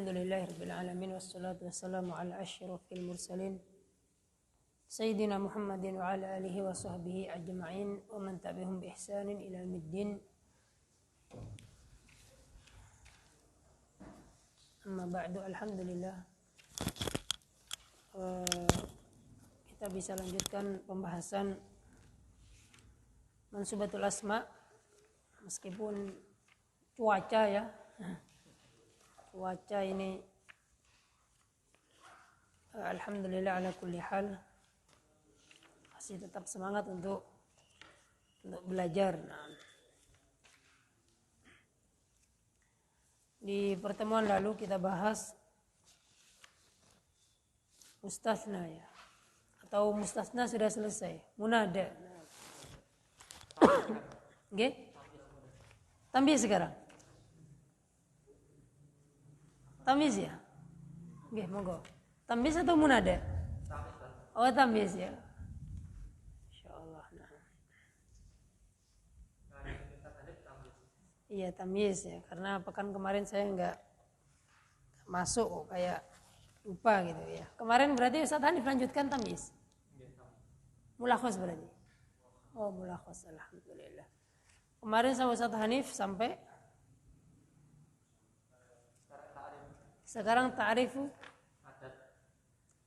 Alhamdulillahirabbil alamin wassalatu wassalamu ala asyrafil mursalin sayyidina Muhammadin wa ala alihi wa sahbihi ajma'in wa man tabi'ahum bi ihsanin ila yaumiddin. Amma ba'du, alhamdulillah kita bisa lanjutkan pembahasan Mansubatul Asma meskipun cuaca ya. Cuaca ini alhamdulillah ala kulli hal masih tetap semangat untuk belajar. Nah, di pertemuan lalu kita bahas mustasna ya, atau mustasna sudah selesai, munada. Oke? Tamyiz sekarang. Tamyiz ya? Oke, monggo. Tamyiz atau munada? Oh, tamyiz ya. Insyaallah. Nah. Iya, tamyiz ya. Karena pekan kemarin saya enggak masuk kayak lupa gitu ya. Kemarin berarti Ustaz Hanif lanjutkan tamyiz. Mulakhas berarti. Oh, mulakhas, alhamdulillah. Kemarin sama Ustaz Hanif sampai sekarang ta'rifu adat.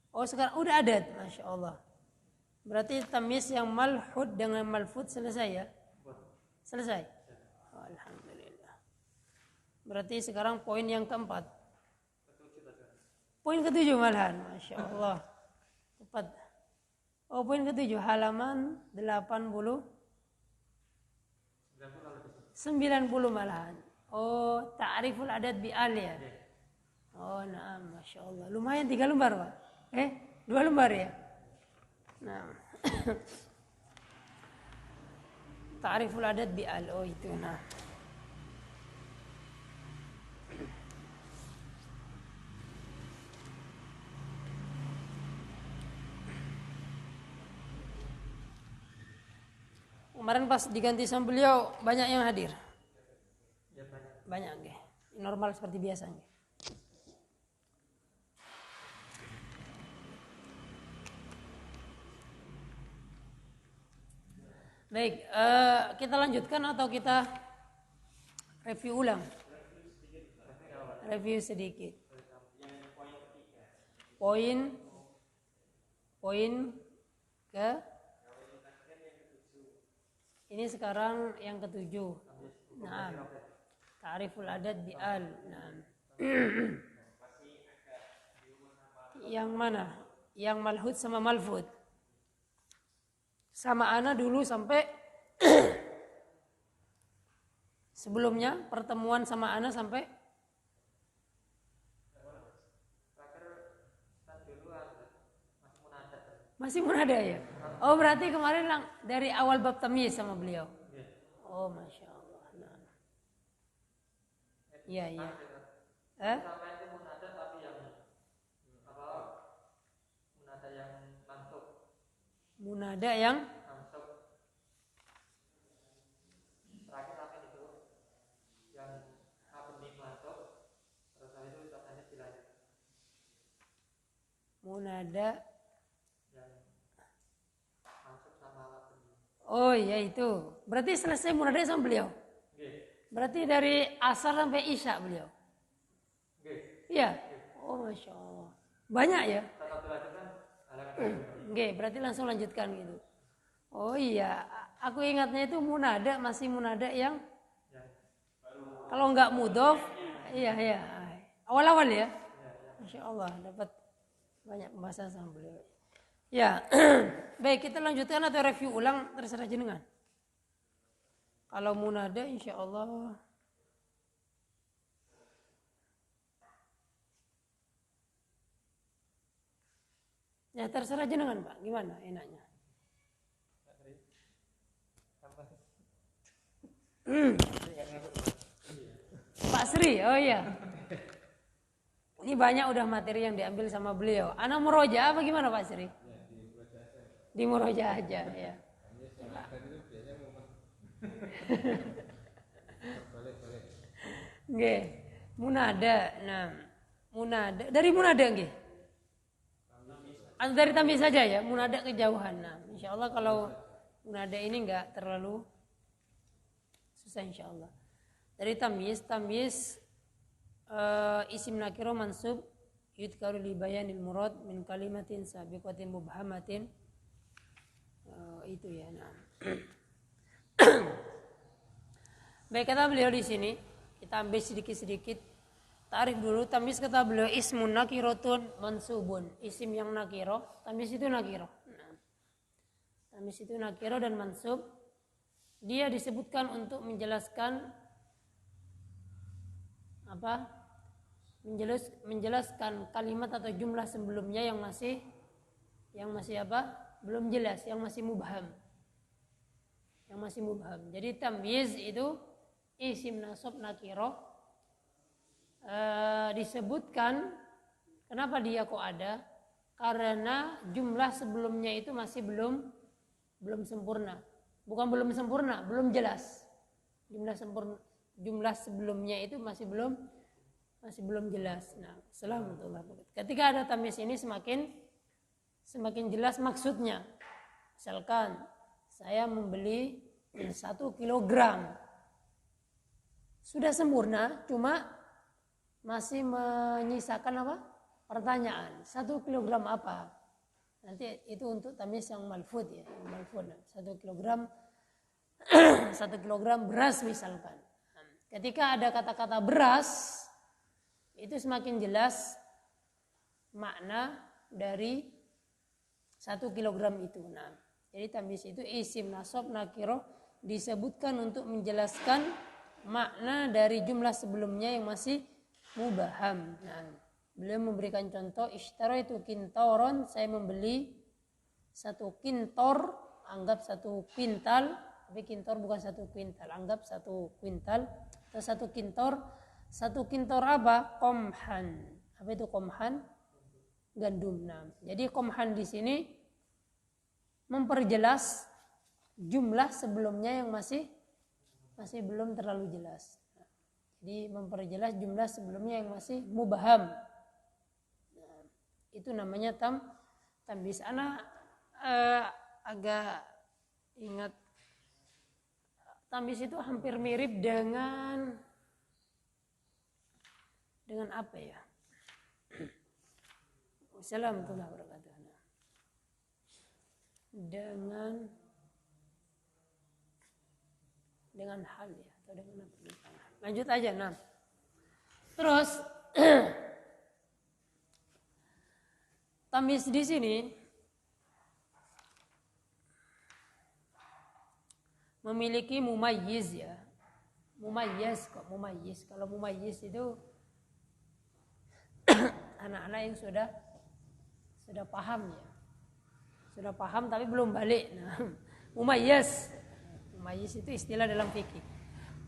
Oh, sekarang udah adat, Masya Allah. Berarti tamyiz yang malhud dengan malfud selesai ya? Selesai? Oh, alhamdulillah. Berarti sekarang poin yang keempat. Poin ketujuh malahan, Masya Allah. Tepat. Oh, poin ketujuh, halaman 80. 90 malahan. Oh, ta'riful adat bi'al ya? Oh, nah, Masya Allah. Lumayan 3 lembar, Pak. 2 lembar ya? Nah. Ta'riful adat bi'al. Oh, itu. Nah. Kemarin pas diganti sama beliau, banyak yang hadir? Ya, banyak. Banyak, normal seperti biasanya. Baik, kita lanjutkan atau kita review ulang? Review sedikit. Poin ke ini sekarang yang ketujuh. Nah, ta'riful adat bi'al. Nah. Yang mana? Yang malhud sama malfud. Sama ana dulu sampai sebelumnya pertemuan sama ana sampai masih munada ya. Oh, berarti kemarin dari awal bab tamyiz sama beliau. Oh, Masya Allah. Nah. Iya, iya. Munada yang terakhir apa itu? Yang bening masuk, terus habis itu tanya dilanjut. Munada yang masuk sama bening. Oh iya itu. Berarti selesai munada sama beliau. Berarti dari asar sampai isya beliau. Iya. Oh, Masya Allah. Banyak ya? Oke, berarti langsung lanjutkan gitu. Oh iya, aku ingatnya itu munada, masih munada yang kalau enggak mudhof, iya. Awal-awal ya. Masya Allah, dapat banyak pembahasan sama beliau. Ya, baik, kita lanjutkan atau review ulang, terserah jenengan. Kalau munada insya Allah ya terserah jenengan Pak, gimana enaknya? Pak Sri, oh iya. Ini banyak udah materi yang diambil sama beliau. Ana muroja apa gimana Pak Sri? Di muroja aja ya. Nggih, munada. Nah, Munada. Dari munada nggih. Dari tamyiz saja ya, munada kejauhan. Nah, insyaallah kalau munada ini enggak terlalu susah insyaallah. Dari tamyiz isim nakiro mansub yudkaru li bayanil murad min kalimatin sabiqatin mubhamatin. Itu ya. Nah. Baik, kata beliau di sini, kita ambil sedikit-sedikit tarik dulu. Tamyiz kata beliau ismun nakirotun mansubun. Isim yang nakiro, tamyiz itu nakiro. Nah, tamyiz itu nakiro dan mansub. Dia disebutkan untuk menjelaskan apa? Menjelaskan kalimat atau jumlah sebelumnya yang masih apa? Belum jelas, yang masih mubham. Yang masih mubham. Jadi tamyiz itu isim nasab nakiro. Disebutkan kenapa dia kok ada, karena jumlah sebelumnya itu masih belum sempurna. Bukan belum sempurna, belum jelas. Jumlah sebelumnya itu masih belum jelas. Nah, ketika ada tamyiz ini semakin jelas maksudnya. Misalkan saya membeli 1 kilogram, sudah sempurna, cuma masih menyisakan apa? Pertanyaan. 1 kilogram apa? Nanti itu untuk tamyiz yang malfud ya. Malfud. 1 kilogram 1 kilogram beras misalkan. Ketika ada kata-kata beras, itu semakin jelas makna dari 1 kilogram itu. Nah, jadi tamyiz itu isim nasab nakiro disebutkan untuk menjelaskan makna dari jumlah sebelumnya yang masih mubaham. Nah, beliau memberikan contoh, ishtaraitu kintoron, saya membeli 1 kintor, anggap 1 kuintal, tapi kintor bukan 1 kuintal, anggap 1 kuintal atau 1 kintor. 1 kintor apa? Qamhan. Apa itu qamhan? Gandum. Nah, jadi qamhan di sini memperjelas jumlah sebelumnya yang masih belum terlalu jelas. Jadi memperjelas jumlah sebelumnya yang masih mubaham. Nah, itu namanya tamyiz. Ana agak ingat tamyiz itu hampir mirip dengan apa ya? Assalamualaikum warahmatullahi wabarakatuh. Dengan hal ya, atau dengan apa? Lanjut aja, nah. Terus tamyiz di sini memiliki mumayyiz ya. Mumayyiz kok mumayyiz. Kalau mumayyiz itu anak-anak yang sudah paham ya. Sudah paham tapi belum balik. Nah, mumayyiz. Mumayyiz itu istilah dalam fikih.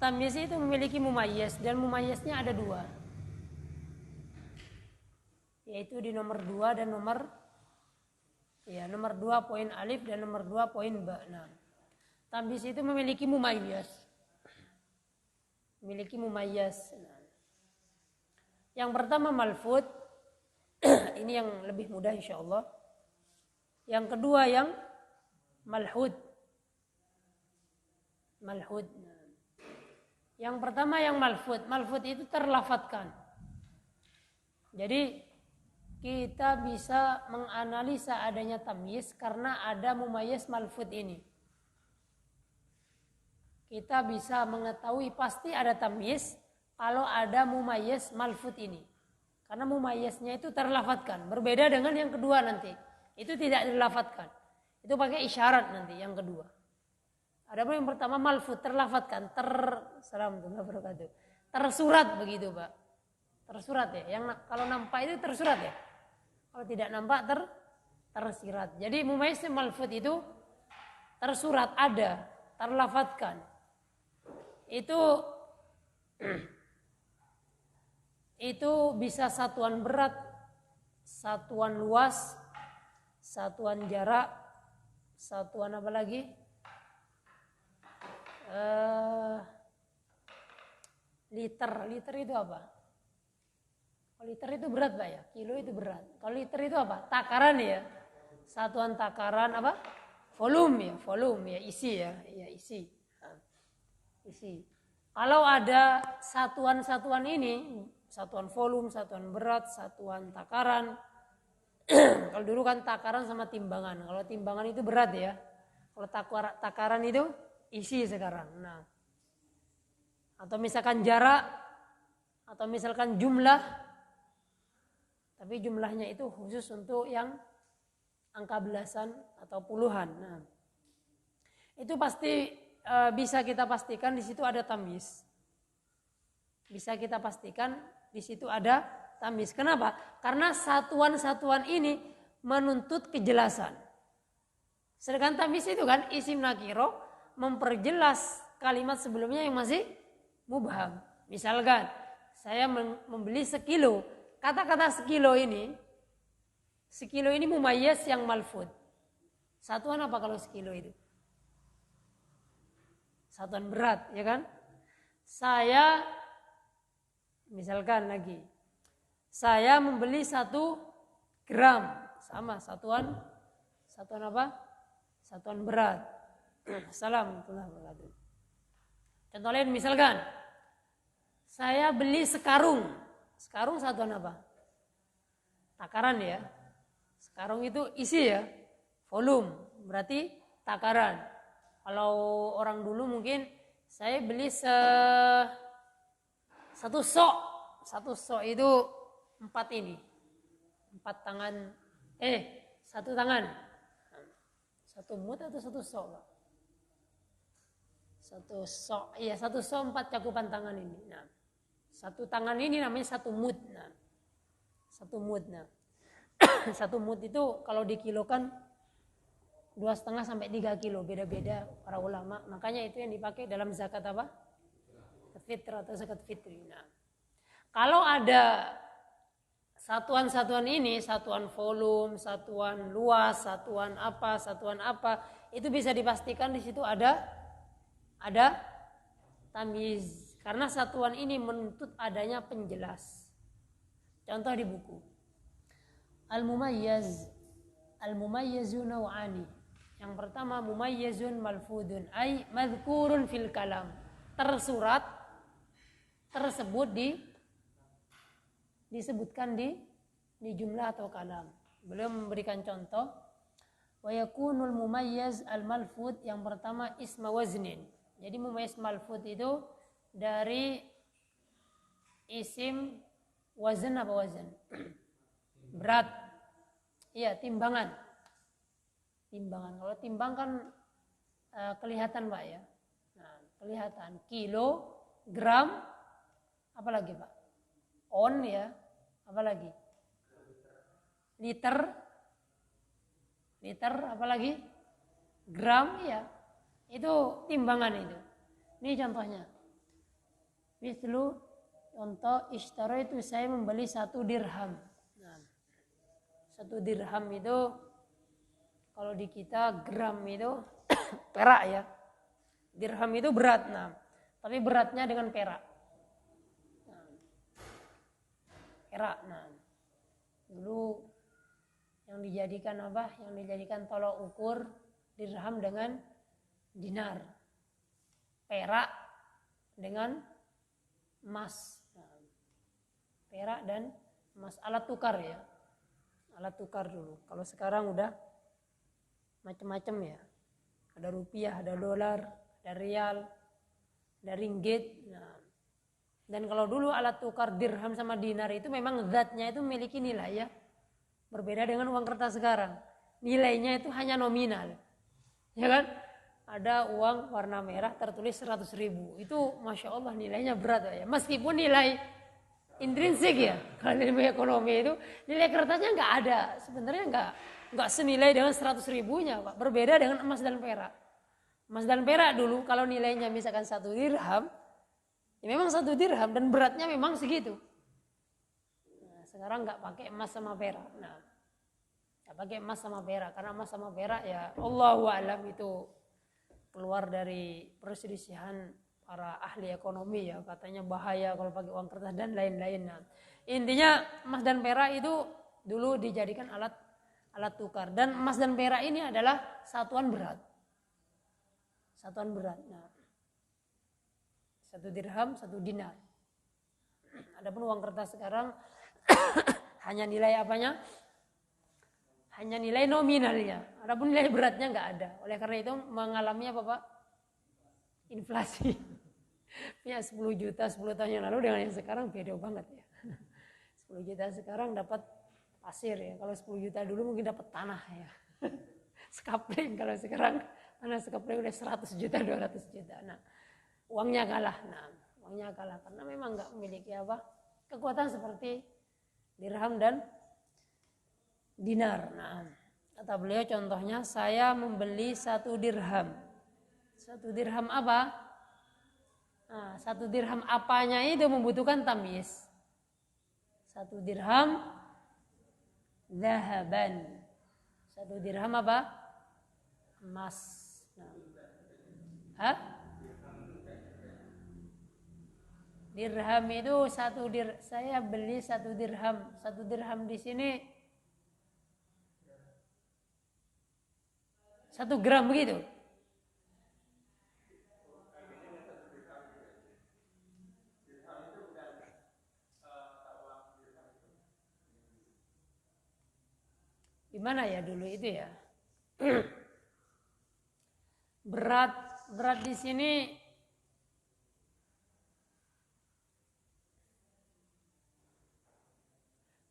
Tamyiz itu memiliki mumayyiz dan mumayyiznya ada 2. Yaitu di nomor 2 dan nomor 2 poin alif dan nomor 2 poin ba. Nah, tamyiz itu memiliki mumayyiz. Nah, yang pertama malfud. Ini yang lebih mudah insyaallah. Yang kedua yang malhud. Yang pertama yang malfud. Malfud itu terlafatkan. Jadi kita bisa menganalisa adanya tamyiz karena ada mumayyiz malfud ini. Kita bisa mengetahui pasti ada tamyiz kalau ada mumayyiz malfud ini. Karena mumayyiznya itu terlafatkan. Berbeda dengan yang kedua nanti. Itu tidak terlafatkan. Itu pakai isyarat nanti yang kedua. Adapun yang pertama malfud terlafatkan, tersurat begitu Pak, tersurat ya. Yang kalau nampak itu tersurat ya, kalau tidak nampak tersirat. Jadi mumayyiz malfud itu tersurat ada, terlafatkan. Itu bisa satuan berat, satuan luas, satuan jarak, satuan apa lagi? Liter itu apa? Kalau liter itu berat Pak ya, kilo itu berat. Kalau liter itu apa? Takaran ya. Satuan takaran apa? Volume ya, isi ya, isi. Isi. Kalau ada satuan-satuan ini, satuan volume, satuan berat, satuan takaran. Kalau dulu kan takaran sama timbangan. Kalau timbangan itu berat ya. Kalau takaran itu isi sekarang. Nah, atau misalkan jarak, atau misalkan jumlah, tapi jumlahnya itu khusus untuk yang angka belasan atau puluhan. Nah, itu pasti bisa kita pastikan di situ ada tamyiz. Bisa kita pastikan di situ ada tamyiz. Kenapa? Karena satuan-satuan ini menuntut kejelasan. Sedangkan tamyiz itu kan isim nakiro memperjelas kalimat sebelumnya yang masih mubham. Misalkan saya membeli sekilo. Kata-kata sekilo ini mumayyiz yang malfud. Satuan apa kalau sekilo itu? Satuan berat, ya kan? Saya misalkan lagi, saya membeli 1 gram, sama satuan apa? Satuan berat. Assalamualaikum. Contoh lain misalkan, saya beli sekarung. Sekarung satuan apa? Takaran ya. Sekarung itu isi ya, volume, berarti takaran. Kalau orang dulu mungkin saya beli 1 sok. 1 sok itu 4 ini. 4 tangan, 1 tangan. 1 mut atau 1 sok, Pak? 1 sok, iya 1 sok 4 cakupan tangan ini. Nah, 1 tangan ini namanya 1 mut. Nah, 1 mut. Nah, 1 mut itu kalau dikilokan 2,5 sampai 3 kilo, beda-beda para ulama. Makanya itu yang dipakai dalam zakat apa? Fitrah atau zakat fitri. Nah, kalau ada satuan-satuan ini, satuan volume, satuan luas, satuan apa, itu bisa dipastikan di situ ada tamyiz. Karena satuan ini menuntut adanya penjelas. Contoh di buku. Al-mumayyizu naw'ani. Yang pertama mumayyizun malfudun, ay madhkurun fil kalam. Tersurat, tersebut disebutkan di jumlah atau kalam. Beliau memberikan contoh. Wa yakunul mumayyiz al-malfud, yang pertama isma waznin. Jadi mumayyiz malfud itu dari isim wazn apa wazn? Berat. Iya, timbangan. Timbangan. Kalau timbang kan kelihatan Pak ya. Nah, kelihatan kilo, gram, apa lagi Pak? On ya. Apalagi? Liter, apalagi? Gram ya. Itu timbangan itu. Ini contohnya. Mislu, contoh ishtara itu saya membeli 1 dirham. Nah, 1 dirham itu kalau di kita gram itu perak ya. Dirham itu berat. Nah, tapi beratnya dengan perak. Nah, dulu yang dijadikan apa? Yang dijadikan tolok ukur dirham dengan dinar, perak dengan emas. Nah, perak dan emas, alat tukar ya, alat tukar dulu. Kalau sekarang udah macam-macam ya, ada rupiah, ada dolar, ada rial, ada ringgit. Nah, dan kalau dulu alat tukar dirham sama dinar itu memang zatnya itu memiliki nilai ya. Berbeda dengan uang kertas sekarang. Nilainya itu hanya nominal. Ya kan? Ada uang warna merah tertulis 100.000. Itu Masya Allah nilainya berat ya. Meskipun nilai intrinsik ya. Kalau ilmu ekonomi itu nilai kertasnya nggak ada. Sebenarnya nggak senilai dengan 100.000-nya Pak. Berbeda dengan emas dan perak. Emas dan perak dulu kalau nilainya misalkan 1 dirham. Ya memang 1 dirham dan beratnya memang segitu. Nah, sekarang nggak pakai emas sama perak. Nah, nggak pakai emas sama perak karena emas sama perak ya Allahu a'lam itu keluar dari perselisihan para ahli ekonomi ya, katanya bahaya kalau pakai uang kertas dan lain-lain. Nah, Intinya emas dan perak itu dulu dijadikan alat tukar, dan emas dan perak ini adalah satuan berat. Satuan berat. Nah, 1 dirham 1 dinar. Adapun uang kertas sekarang hanya nilai apanya? Hanya nilai nominalnya. Adapun nilai beratnya nggak ada. Oleh karena itu mengalami apa Pak? Inflasi. Ya 10 juta 10 tahun yang lalu dengan yang sekarang beda banget ya. 10 juta sekarang dapat pasir ya. Kalau 10 juta dulu mungkin dapat tanah ya. Sekapling kalau sekarang tanah sekapling udah 100 juta 200 juta. Nah, uangnya kalah. Nah, uangnya kalah karena memang nggak memiliki apa? Kekuatan seperti dirham dan dinar. Nah, kata beliau contohnya saya membeli 1 dirham. 1 dirham apa? Nah, 1 dirham apanya itu membutuhkan tamyiz. 1 dirham zahaban. 1 dirham apa? Emas. Nah. Hah? Dirham itu saya beli 1 dirham. 1 dirham di sini 1 gram begitu. Gimana ya dulu itu ya? Berat di sini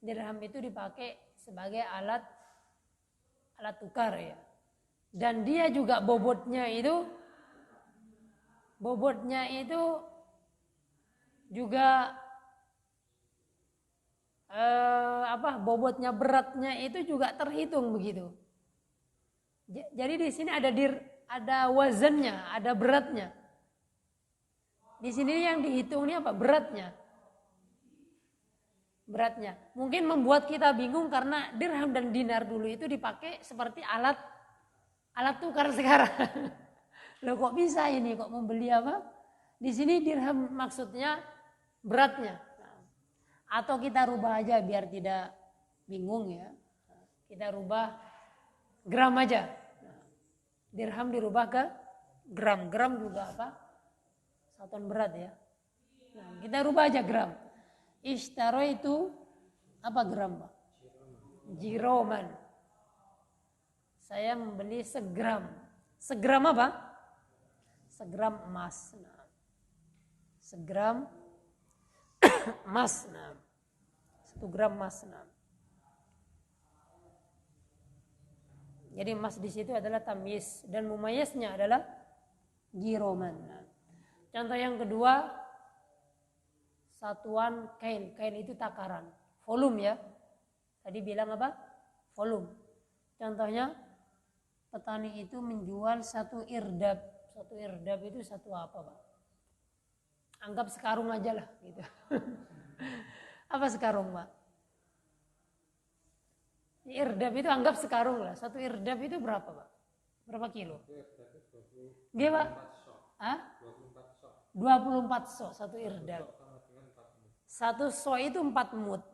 dirham itu dipakai sebagai alat tukar ya. Dan dia juga bobotnya itu juga bobotnya beratnya itu juga terhitung begitu. Jadi di sini ada wazannya, ada beratnya. Di sini yang dihitung ini apa? Beratnya. Mungkin membuat kita bingung karena dirham dan dinar dulu itu dipakai seperti alat tukar sekarang. Loh kok bisa ini? Kok membeli apa? Di sini dirham maksudnya beratnya. Atau kita rubah aja biar tidak bingung ya. Kita rubah gram aja. Dirham dirubah ke gram. Gram juga apa? Satuan berat ya. Nah, kita rubah aja gram. Ishtaro itu apa gram Pak? Jiroman. Saya membeli segram. Segram apa? Segram emas. Nah, segram emas. Nah, 1 gram emas. Nah. Jadi emas di situ adalah tamyiz dan mumayyiznya adalah giroman. Nah. Contoh yang kedua, satuan kain. Kain itu takaran, volume ya. Tadi bilang apa? Volume. Contohnya petani itu menjual 1 irdab. 1 irdab itu 1 apa Pak? Anggap sekarung aja lah gitu. Apa sekarung Pak? Irdab itu anggap sekarung lah. 1 irdab itu berapa Pak? Berapa kilo? Gimana Pak? Hah? 24 so 1 irdab. 1 so itu 4 mud.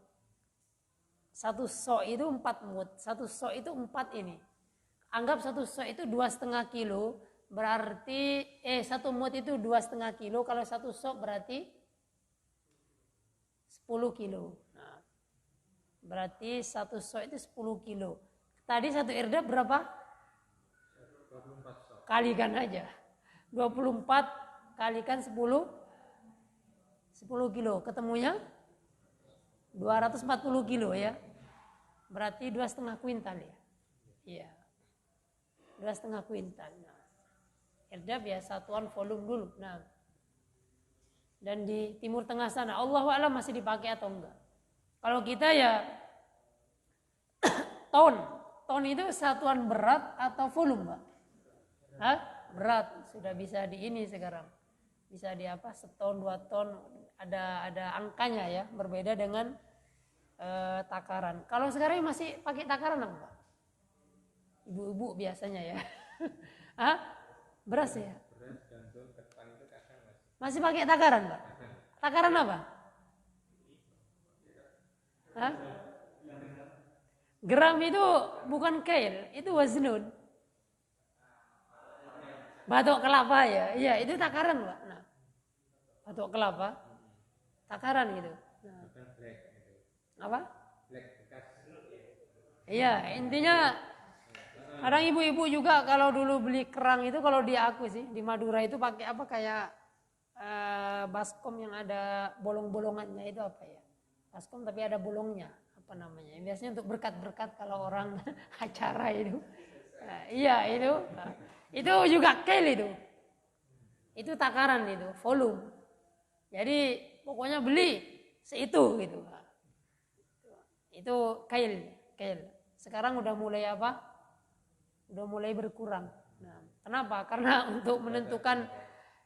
1 so itu 4 mud. 1 so itu 4 ini. Anggap 1 so itu 2,5 kilo. Berarti 1 mud itu 2,5 kilo. Kalau 1 so berarti 10 kilo. Nah, berarti 1 so itu 10 kilo. Tadi 1 irdab berapa? 24 so. Kalikan aja. 24 kalikan 10 kilo. Ketemunya 240 kilo ya. Berarti 2,5 kuintal ya. Iya. 2,5 kuintal. Nah, irdab ya satuan volume dulu. Nah, dan di Timur Tengah sana Allahu a'lam masih dipakai atau enggak. Kalau kita ya ton itu satuan berat atau volume Pak? Hah? Berat, sudah bisa di ini sekarang. Bisa di apa? 1 ton, 2 ton, ada angkanya ya, berbeda dengan takaran. Kalau sekarang masih pakai takaran apa Pak? Ibu-ibu biasanya ya. Hah? Beras ya? Masih pakai takaran Pak? Takaran apa? Hah? Gram itu bukan kail, itu waznun. Batok kelapa ya, iya itu takaran Pak. Nah, batok kelapa, takaran gitu. Nah. Apa? Iya, intinya kadang ibu-ibu juga kalau dulu beli kerang itu kalau di aku sih di Madura itu pakai apa kayak baskom yang ada bolong-bolongannya itu apa ya? Baskom tapi ada bolongnya, apa namanya? Biasanya untuk berkat-berkat kalau orang acara itu. Nah, iya itu. Itu juga kail itu. Itu takaran itu, volume. Jadi pokoknya beli seitu gitu. Itu kail. Sekarang udah mulai apa? Udah mulai berkurang. Nah, kenapa? Karena untuk menentukan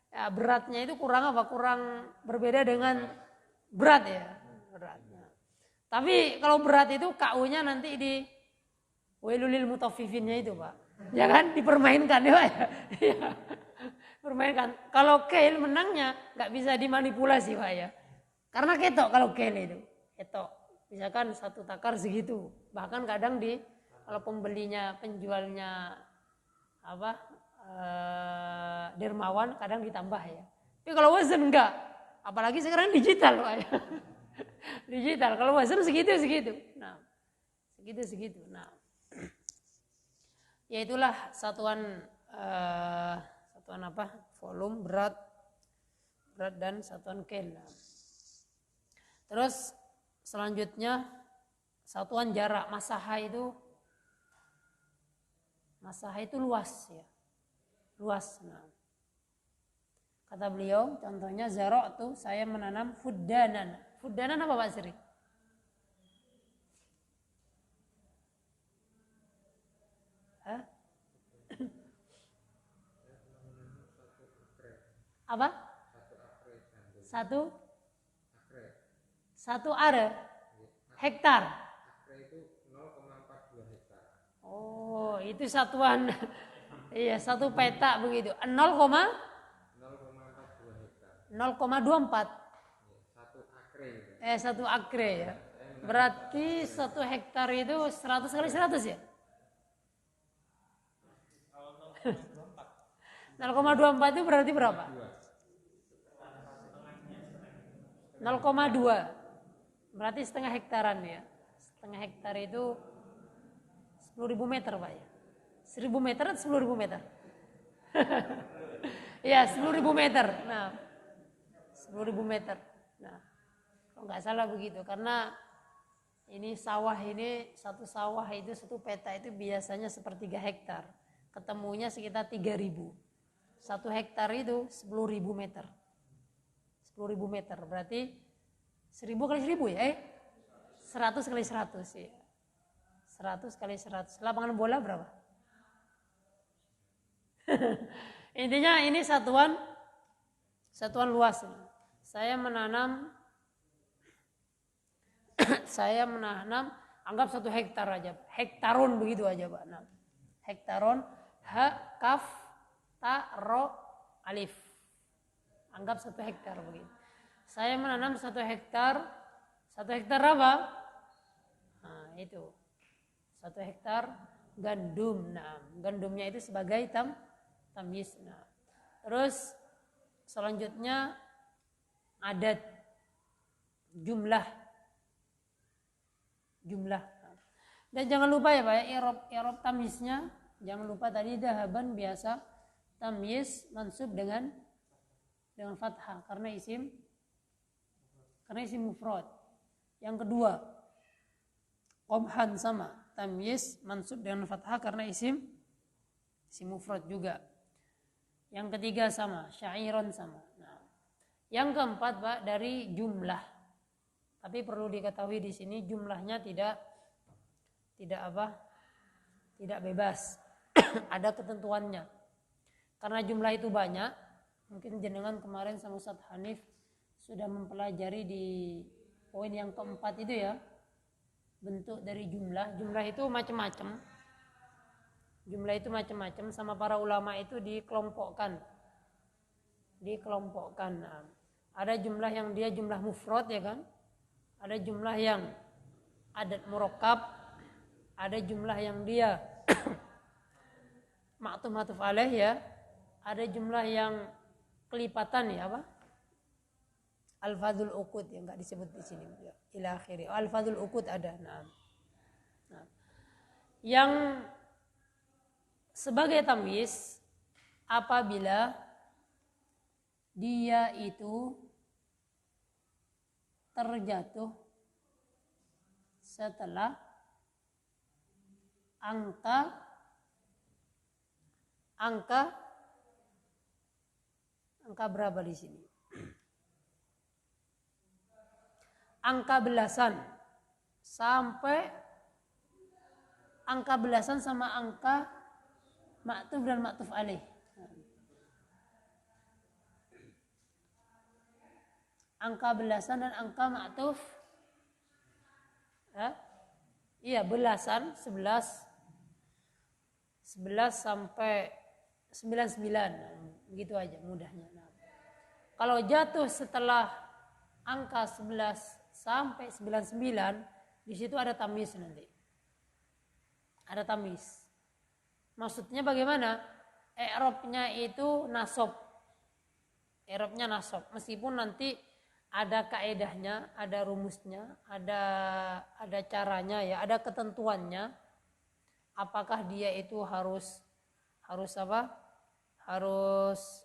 ya, beratnya itu kurang apa? Kurang berbeda dengan berat ya. Berat. Nah. Tapi kalau berat itu KU-nya nanti di wailulil mutaffifinnya itu Pak. Ya kan dipermainkan ya Pak. Ya. Permainkan. Kalau kail menangnya nggak bisa dimanipulasi Pak ya. Karena ketok kalau kail itu. Ketok. Misalkan satu takar segitu. Bahkan kadang kalau pembelinya, penjualnya apa dermawan kadang ditambah ya. Tapi kalau wazan enggak. Apalagi sekarang digital Pak ya. Digital. Kalau wazan segitu. Nah, segitu. Nah, ya itulah satuan apa? Volume, berat dan satuan kail. Nah. Terus selanjutnya satuan jarak masaha itu luas ya. Luas. Nah. Kata beliau contohnya zara'tu saya menanam fuddanan. Fuddanan apa Pak Sri? Hah? Apa? Satu are hektar. Oh, itu satuan. Iya, satu peta begitu. 0,24. Satu akre ya. Berarti satu hektar itu 100 kali 100 ya? 0,24 itu berarti berapa? 0,2. Berarti setengah hektaran ya. Setengah hektar itu 10.000 meter Pak ya. 1.000 meter atau 10.000 meter? Ya 10.000 meter. Nah 10.000 meter. Nah kalau nggak salah begitu. Karena ini sawah ini, satu sawah itu satu peta itu biasanya sepertiga hektar. Ketemunya sekitar 3.000. 1 hektar itu 10.000 meter. 10.000 meter berarti 1.000 kali 1.000 ya? 100 kali 100 ya. 100 kali 100. Lapangan bola berapa? Intinya ini satuan luas. Saya menanam anggap 1 hektar aja. Hektaron begitu aja Pak. Nah, hektaron ha kaf ta ro alif. Anggap 1 hektar begitu. Saya menanam 1 hektar. 1 hektar apa? Nah, itu. 1 hektar gandum. Nah, gandumnya itu sebagai tamyiz. Nah, terus selanjutnya adat jumlah. Dan jangan lupa ya Pak ya, i'rab tamyiznya jangan lupa tadi dahaban biasa tamyiz mansub dengan fathah karena isim mufrad. Yang kedua, qobhan sama tamyiz mansub dengan fathah karena isim mufrad juga. Yang ketiga sama, syairon sama. Nah, yang keempat Pak dari jumlah. Tapi perlu diketahui di sini jumlahnya tidak bebas. Ada ketentuannya. Karena jumlah itu banyak. Mungkin jenengan kemarin sama Ustaz Hanif sudah mempelajari di poin yang keempat itu ya. Bentuk dari jumlah. Jumlah itu macam-macam. Sama para ulama itu dikelompokkan. Nah, ada jumlah yang dia jumlah mufrad ya kan? Ada jumlah yang adat murakkab, ada jumlah yang dia ma'tuf alaih ya, ada jumlah yang kelipatan ya apa? Alfadzul uqud yang enggak disebut di sini ya, ila akhiri. Alfadzul uqud ada. Nah. Yang sebagai tamyiz apabila dia itu terjatuh setelah angka berapa di sini? Angka belasan sampai angka belasan sama angka ma'tuf dan ma'tuf alaih. Angka belasan dan angka ma'tuf, iya belasan 11 sampai 99, begitu aja mudahnya. Nah, kalau jatuh setelah angka 11 sampai 99, di situ ada tamyiz nanti. Ada tamyiz. Maksudnya bagaimana? I'rabnya itu nasab. I'rabnya nasab, meskipun nanti ada kaedahnya, ada rumusnya, ada caranya ya, ada ketentuannya. Apakah dia itu harus apa? Harus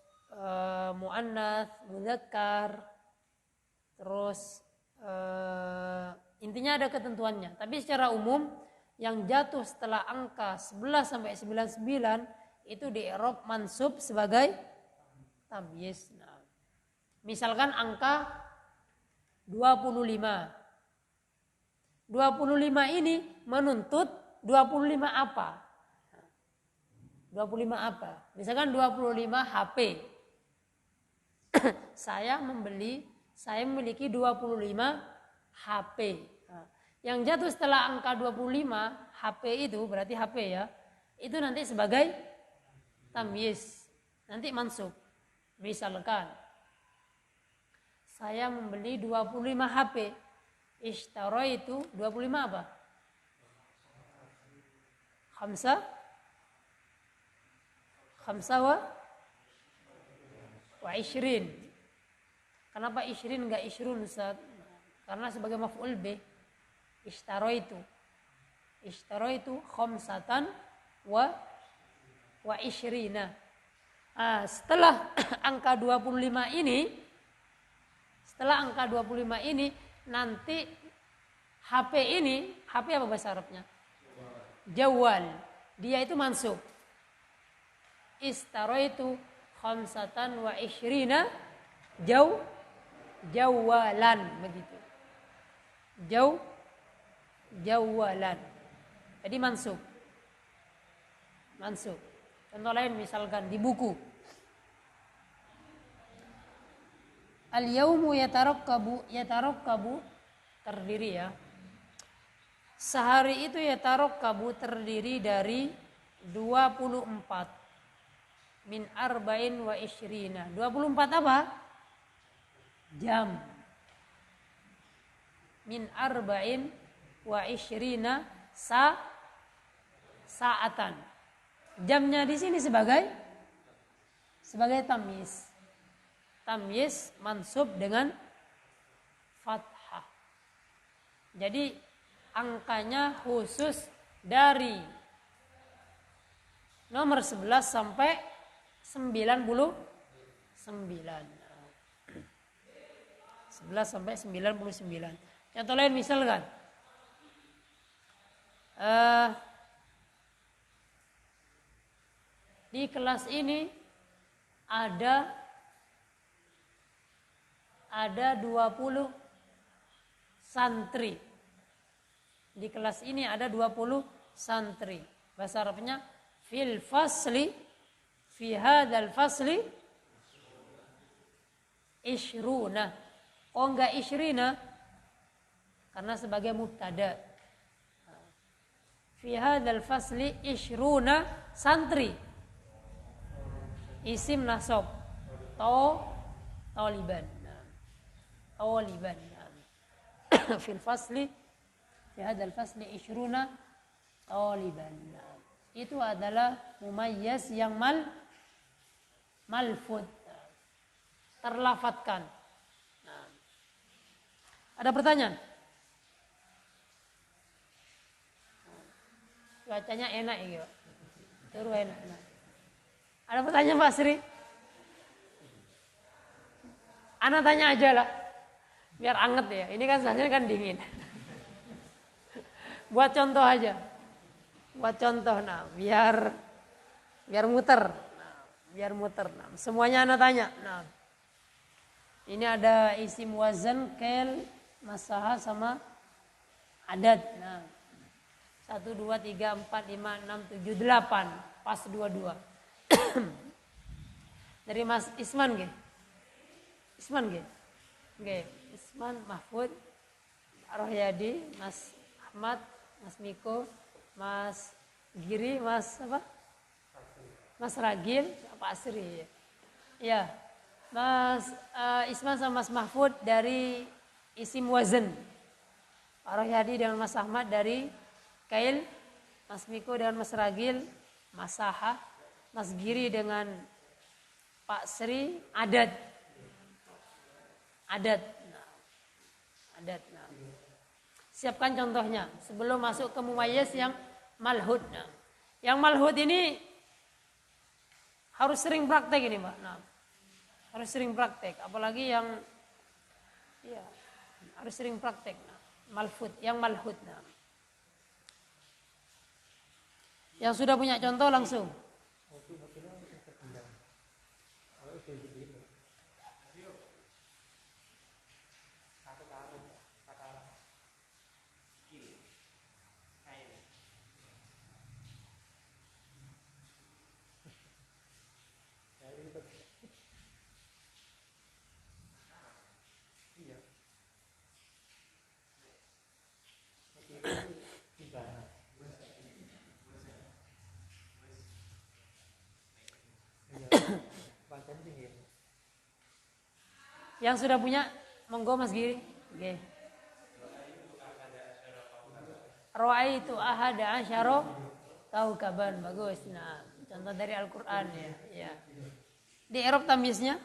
muannats, mudzakkar. Terus intinya ada ketentuannya. Tapi secara umum yang jatuh setelah angka 11 sampai 99 itu di i'rab mansub sebagai tamyiz. Nah, misalkan angka 25 ini menuntut 25 apa? 25 apa? Misalkan 25 HP. Saya memiliki 25 HP. Nah, yang jatuh setelah angka 25 HP itu berarti HP ya. Itu nanti sebagai tamyiz. Nanti mansub. Misalkan saya membeli 25 HP. Ishtara itu 25 apa? Khamsa wa ishrin. Kenapa ishrin enggak ishrun Ustaz? Karena sebagai maf'ul bih. Ishtara itu khamsatan wa ishrina. Setelah angka 25 ini, nanti HP apa bahasa Arabnya? Jawal. Dia itu mansub. Istaraitu khamsatan wa ishrina jawalan begitu. Jawalan. Jadi mansub. Contoh lain misalkan di buku. Al-yaumu yatarakkabu terdiri ya. Sehari itu yatarakkabu terdiri dari 24 min arba'in wa ishrina. 24 apa? Jam. Min arba'in wa ishrina sa'atan. Jamnya di sini sebagai tamyiz. Tamyiz mansub dengan fathah. Jadi angkanya khusus dari nomor 11 sampai 99. 11 sampai 99. Contoh lain misalkan di kelas ini ada 20 santri. Di kelas ini ada 20 santri. Bahasa Arabnya fil fasli, fi hadzal fasli ishruna. Oh enggak ishrina karena sebagai mubtada. Fi hadzal fasli ishruna santri. Isim nasab. Taliban. Fil fasli fi hadzal fasli 20 taliban. Itu adalah mumayyiz yang malfud, terlafatkan. Ada pertanyaan? Cuacanya enak ya, Pak. Turu enak. Ada pertanyaan Pak Sri? Ana tanya aja lah, biar anget ya. Ini kan sebenarnya kan dingin. Buat contoh aja. Buat contoh, nah, biar muter. Nah, biar muter. Nah, semuanya Ana tanya. Nah, ini ada isim wazan, kel, masaha sama adad. Nah, 1, 2, 3, 4, 5, 6, 7, 8. Pas 22. Dari Mas Isman nggih. Isman nggih. Nggih, Isman Mahfud, Rohyadi, Mas Ahmad, Mas Miko, Mas Giri, Mas apa? Mas Ragil, Pak Asri. Ya. Mas Isman sama Mas Mahfud dari isim wazan. Pak Rohyadi dengan Mas Ahmad dari kail, Mas Miko dengan Mas Ragil, Mas Saha, Mas Giri dengan Pak Sri, adad. Nah, adat. Nah. Siapkan contohnya sebelum masuk ke mumayyiz yang malhud. Nah, yang malhud ini harus sering praktek ini, Mbak. Nah, harus sering praktek, apalagi yang ya harus sering praktek. Nah, malhud, yang malhud. Nah. Yang sudah punya contoh langsung. Yang sudah punya, monggo Mas Giri. Oke. Ra'aitu ahada asyara kaukaban. Bagus. Nah, contoh dari Al-Qur'an ya. Ya. Di i'rab tamyiznya?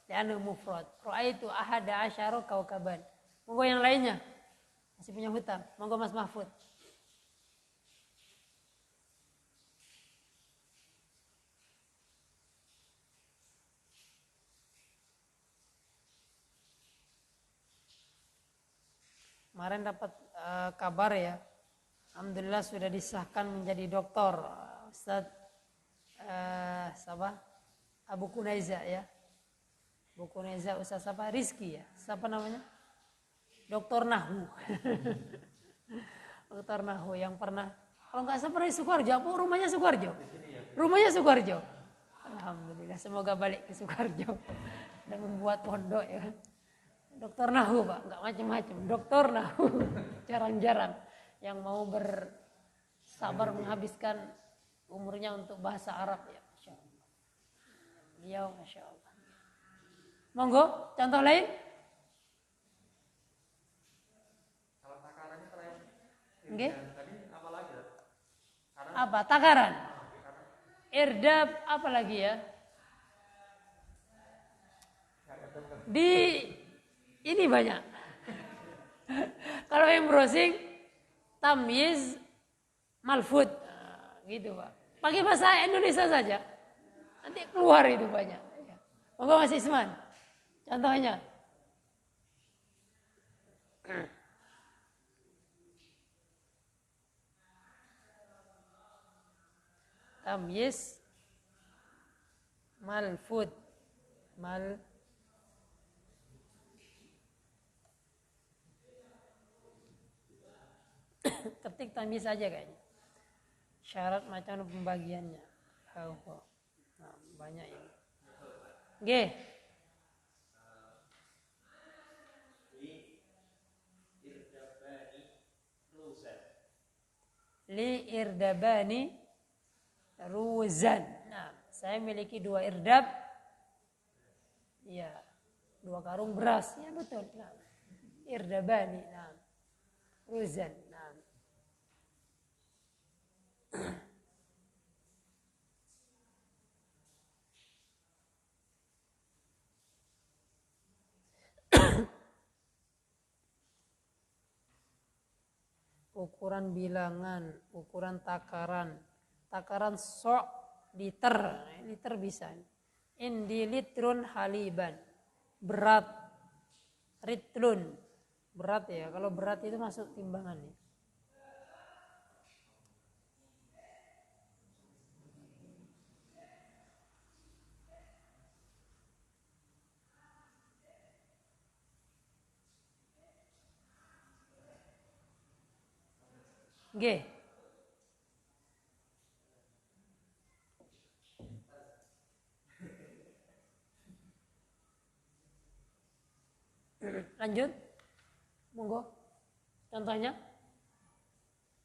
Li'annahu mufrad. Ra'aitu ahada asyara kaukaban. Monggo yang lainnya. Masih punya hutang. Monggo Mas Mahfud. Kemarin dapat kabar ya, alhamdulillah sudah disahkan menjadi doktor, Ustaz Abu Kunaiza ya, Abu Kunaiza Ustaz apa Rizki ya, siapa namanya? Doktor Nahu, Doktor Nahu yang pernah, kalau nggak salah pernah di Sukoharjo, apa rumahnya Sukoharjo? Rumahnya Sukoharjo. Alhamdulillah, semoga balik ke Sukoharjo dan membuat pondok ya. Dokter Nahu Pak, nggak macam-macam. Dokter Nahu, jarang-jarang yang mau bersabar menghabiskan umurnya untuk bahasa Arab ya, Masya Allah. Beliau Masya Allah. Monggo, contoh lain. Kalau takarannya kalian, Nggih. tadi apa lagi? Apa takaran? Irdab apa lagi ya? Di ini banyak. Kalau yang browsing tamyiz malfud, nah, gitu Pak. Pakai bahasa Indonesia saja, nanti keluar itu banyak. Monggo Mas Isman, contohnya. Tamyiz malfud, ketik tamyiz saja kayaknya. Syarat macam pembagiannya. Nah, banyak ini. G. Li irdabani ruzan. Nah, Saya memiliki 2 irdab. Ya, 2 karung beras. Ya betul. Nah. Irdabani. Nah. Ruzan. Nah. Ukuran bilangan, ukuran takaran. Takaran sok liter, liter bisa. Indi litrun haliban. Berat ritlun. Berat ya, kalau berat itu masuk timbangan ya. G. Lanjut. Monggo. Contohnya.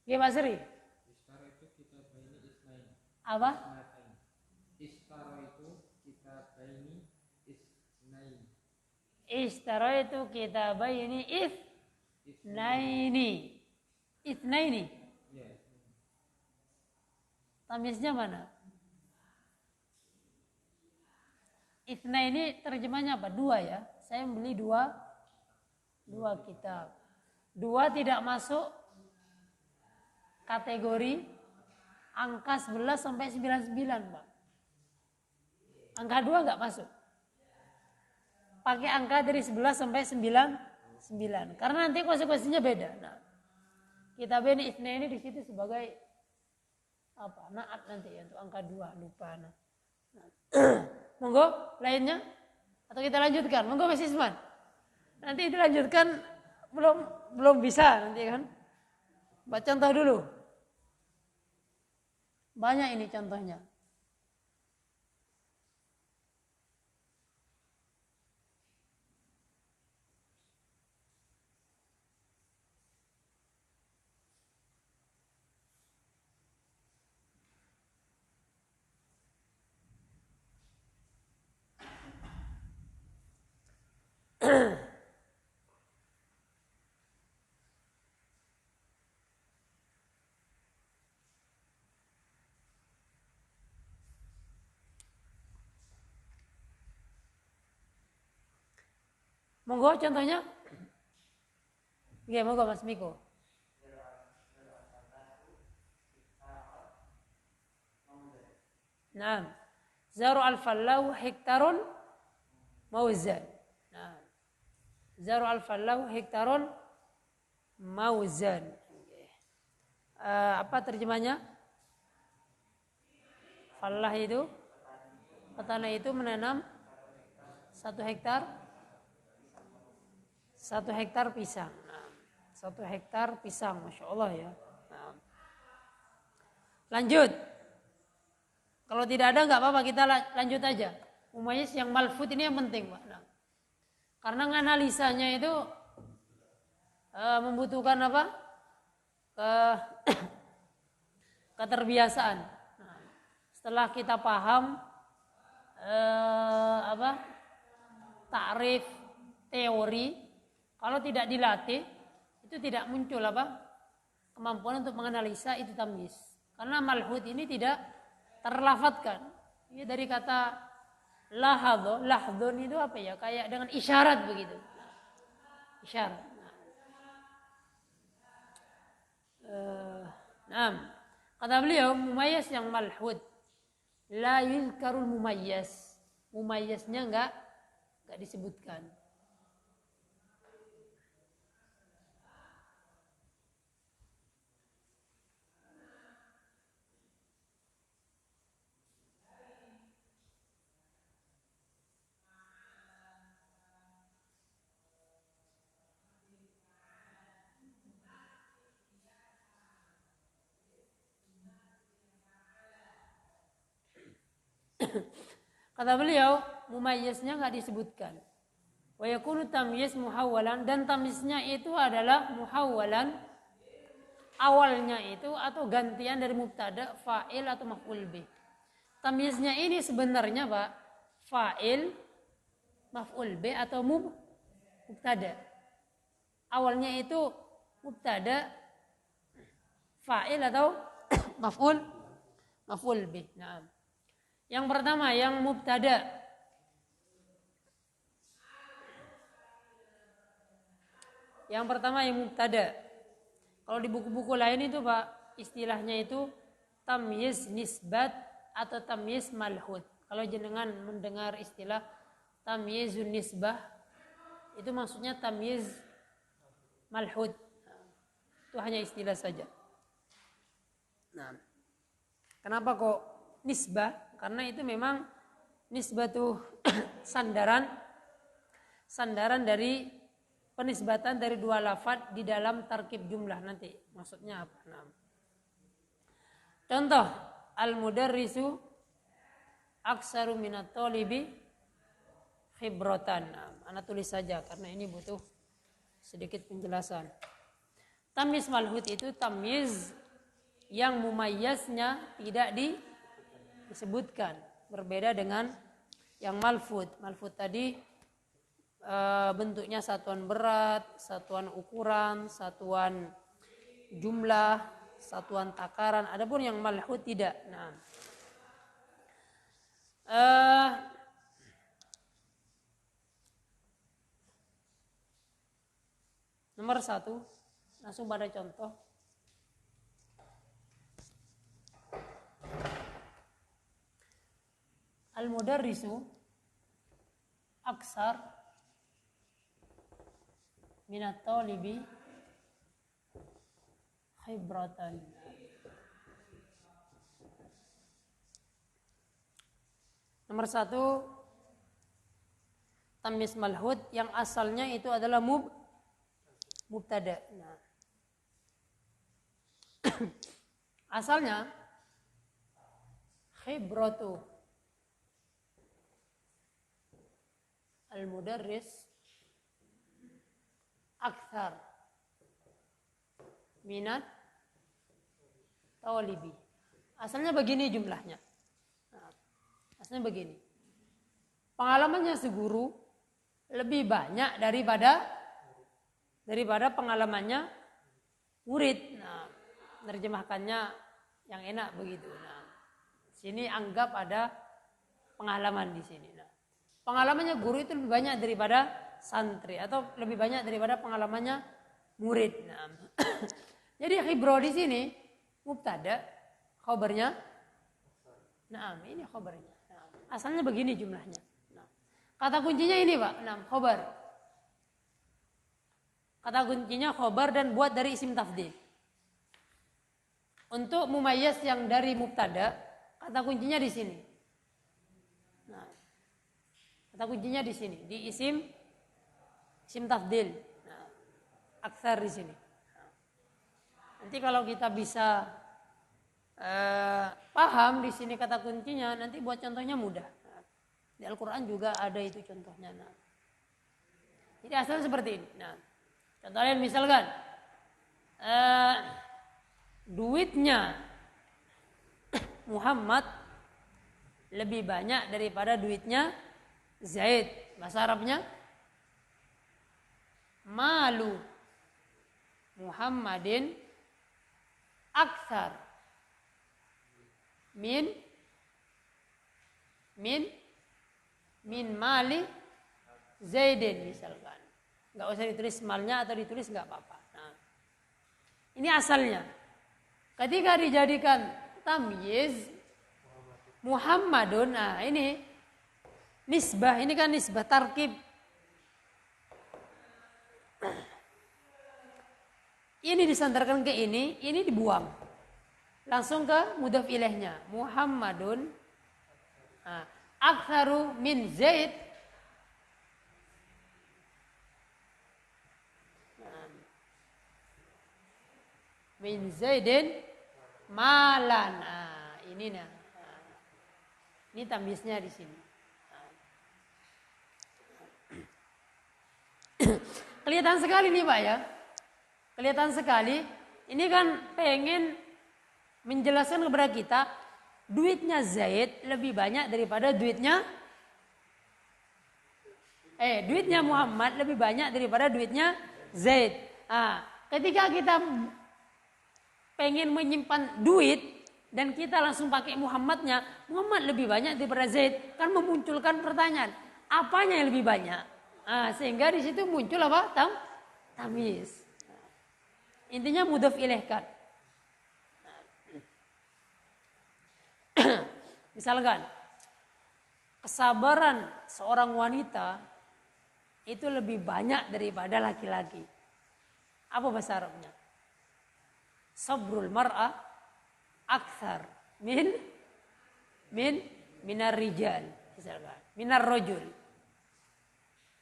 G Pak Sri. Istara itu kita baini isnain. Apa? Istara itu kita baini isnain. Istara itu kita baini ithnaini. Ithnaini. Ya. Tamyiznya mana? Ithnaini terjemahnya apa? 2 ya. Saya membeli 2 kitab. 2 tidak masuk kategori angka 11 sampai 99, Pak. Angka 2 enggak masuk. Pakai angka dari 11 sampai 99. Karena nanti konsekuensinya beda. Nah, kita beni itsnaini di situ sebagai apa? Naat nanti ya untuk angka 2, lupa. Nah. Monggo lainnya atau kita lanjutkan? Monggo Mas Isman. Nanti dilanjutkan belum bisa nanti kan. Baca contoh dulu. Banyak ini contohnya. Monggo contohnya. Oke, monggo Mas Miko. Nah, zaru al-fallahu hektarun mauzan. Nah, zaru al-fallahu hektarun mauzan. Apa terjemahnya? Fallah itu petani itu menanam 1 hektar 1 hektar pisang. Nah, 1 hektar pisang, Masya Allah ya. Nah. Lanjut. Kalau tidak ada nggak apa-apa, kita lanjut aja. Mumayyiz yang malfud ini yang penting, Pak. Nah. Karena analisanya itu membutuhkan apa? Keterbiasaan. Nah, setelah kita paham takrif teori, kalau tidak dilatih itu tidak muncul apa? Kemampuan untuk menganalisa itu tamyiz. Karena malhud ini tidak terlafatkan. Ini dari kata lahadho, lahdhun itu apa ya? Kayak dengan isyarat begitu. Isyarat. Nah, kata beliau mumayyiz yang malhud la yuzkarul mumayyiz. Mumayyiznya enggak disebutkan. Kata beliau, mumayyiznya enggak disebutkan. Wa yakunu tamyiz muhawwalan, dan tamyiznya itu adalah muhawwalan, awalnya itu atau gantian dari mubtada, fa'il atau maf'ul bih. tamyiznya ini sebenarnya Pak, fa'il, maf'ul B atau mubtada. Awalnya itu mubtada, fa'il atau maf'ul B. Nah, yang pertama yang mubtada. Yang pertama yang mubtada. Kalau di buku-buku lain itu Pak, istilahnya itu tamyiz nisbat atau tamyiz malhud. Kalau jenengan mendengar istilah tamyizun nisbah, itu maksudnya tamyiz malhud. Itu hanya istilah saja. Nah, kenapa kok nisbah? Karena itu memang nisbah tuh sandaran dari penisbatan dari dua lafadz di dalam tarkib jumlah nanti. Maksudnya apa? Nah. Contoh, al-mudarrisu aksaru minat tolibi khibratan. Nah, Anda tulis saja karena ini butuh sedikit penjelasan. Tamyiz malhud itu tamyiz yang mumayyaznya tidak disebutkan. Berbeda dengan yang malfud. Malfud tadi bentuknya satuan berat, satuan ukuran, satuan jumlah, satuan takaran. Adapun yang malhud tidak. Nah, nomor 1, langsung pada contoh. Al-mudarrisu aksar minat talibi khibratan. Nomor 1, tamyiz malhud yang asalnya itu adalah mubtada. Nah. Asalnya khibratu al-mudarris akthar minat talibi. Asalnya begini jumlahnya. Nah, asalnya begini. Pengalamannya si guru lebih banyak daripada pengalamannya murid. Nah, menerjemahkannya yang enak begitu. Nah, sini anggap ada pengalaman di sini. Nah, pengalamannya guru itu lebih banyak daripada santri atau lebih banyak daripada pengalamannya murid. Nah, jadi khibro di sini mubtada, khabarnya. Nah, ini khabarnya. Nah, asalnya begini jumlahnya. Nah, kata kuncinya ini Pak. Nah, khabar. Kata kuncinya khabar dan buat dari isim tafdhil. Untuk mumayyiz yang dari mubtada, kata kuncinya di sini. Nah, kata kuncinya di sini, di isim tafdhil. Nah, aksar di sini. Nah, nanti kalau kita bisa paham di sini kata kuncinya, nanti buat contohnya mudah. Nah, di Al-Quran juga ada itu contohnya. Nah, jadi asalnya seperti ini. Nah, contoh lain misalkan duitnya Muhammad lebih banyak daripada duitnya Zaid. Bahasa Arabnya malu Muhammadin akthar min mali Zaidin misalkan. Enggak usah ditulis malnya atau ditulis enggak apa-apa. Nah, ini asalnya. Ketika dijadikan tamyiz Muhammadun, nah ini nisbah, ini kan nisbah tarkib. Ini disandarkan ke ini dibuang. Langsung ke mudhaf ilaihnya. Muhammadun aktsaru min Zaid. Min Zaidin malan. Nah, ini nah. Ini tamyiznya di sini. Kelihatan sekali nih Pak ya. Kelihatan sekali. Ini kan pengen menjelaskan kepada kita duitnya Zaid lebih banyak daripada duitnya Muhammad lebih banyak daripada duitnya Zaid. Ketika kita pengen menyimpan duit dan kita langsung pakai Muhammadnya, Muhammad lebih banyak daripada Zaid, kan memunculkan pertanyaan, apanya yang lebih banyak? Sehingga di situ muncul apa? Tamyiz. Intinya mudhaf ilaihkan. Misalkan kesabaran seorang wanita itu lebih banyak daripada laki-laki. Apa bahasa Arabnya? Sabrul mar'ah akthar minar rijal. Misalkan minar rajul.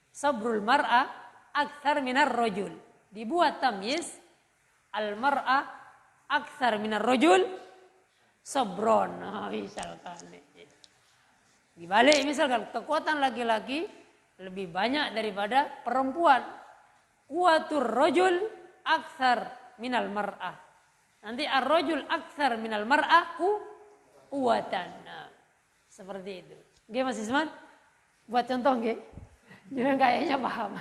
Sabrul mar'ah akthar minar rajul. Dibuat tamyiz al mar'ah akthar minar rajul sabron. Misalkan dibalik, misalkan kekuatan laki-laki lebih banyak daripada perempuan. Quwatur rajul akthar minal mar'ah. Nanti ar-rajul akthar minal mar'ah quwatan. Seperti itu. Oke Mas Isman? Buat contoh nggih. Jangan kayaknya paham.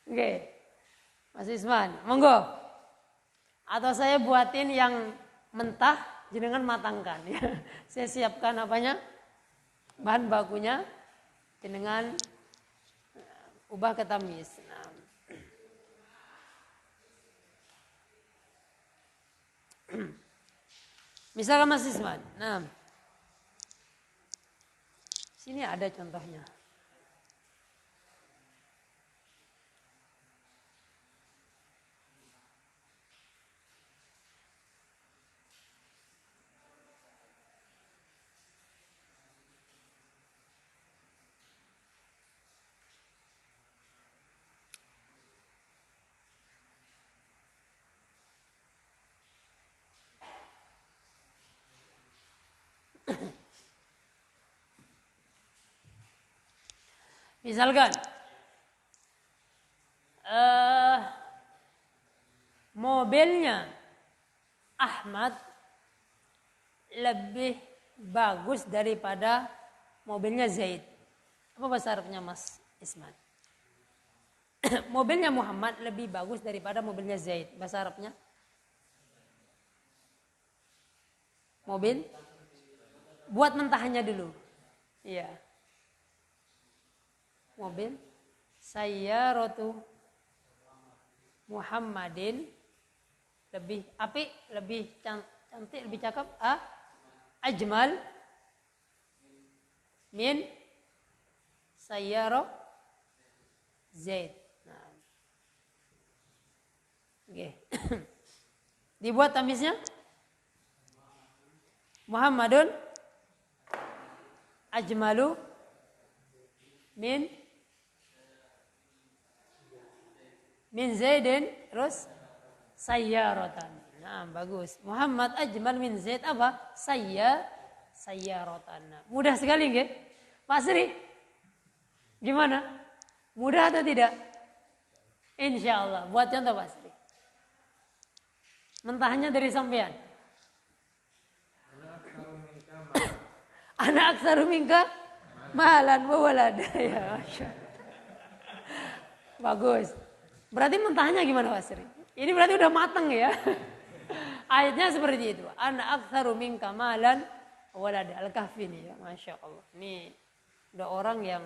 Oke. Mas Isman, monggo. Atau saya buatin yang mentah, jenengan matangkan ya. Saya siapkan apanya? Bahan bakunya, jenengan ubah ke tamyiz. Misalkan Mas Isman. Sini ada contohnya. Misalkan mobilnya Ahmad lebih bagus daripada mobilnya Zaid. Apa bahasa Arabnya Mas Isman? Mobilnya Muhammad lebih bagus daripada mobilnya Zaid. Bahasa Arabnya? Mobil? Buat mentahannya dulu. Iya. Mobil sayyaratu Muhammadin lebih apik, lebih cantik, lebih cakep, ajmal min sayyara Zaid. Oke. Dibuat tamiznya Muhammadun ajmalu min Zaidin, terus sayyaratan. Bagus. Muhammad ajmal min Zaid apa? Sayyaratan. Mudah sekali nggih? Pak Sri, gimana? Mudah atau tidak? Insyaallah. Buat contoh Pak Sri. Mentahnya dari sampean. Anak aksaru minka malan wa walad. Ya, bagus. Berarti mentahnya gimana Pak Sri? Ini berarti udah matang ya. Ayatnya seperti itu. Ana aktsaru minka malan wa walad. Al-Kahfi ini ya, Masya Allah. Ini udah orang yang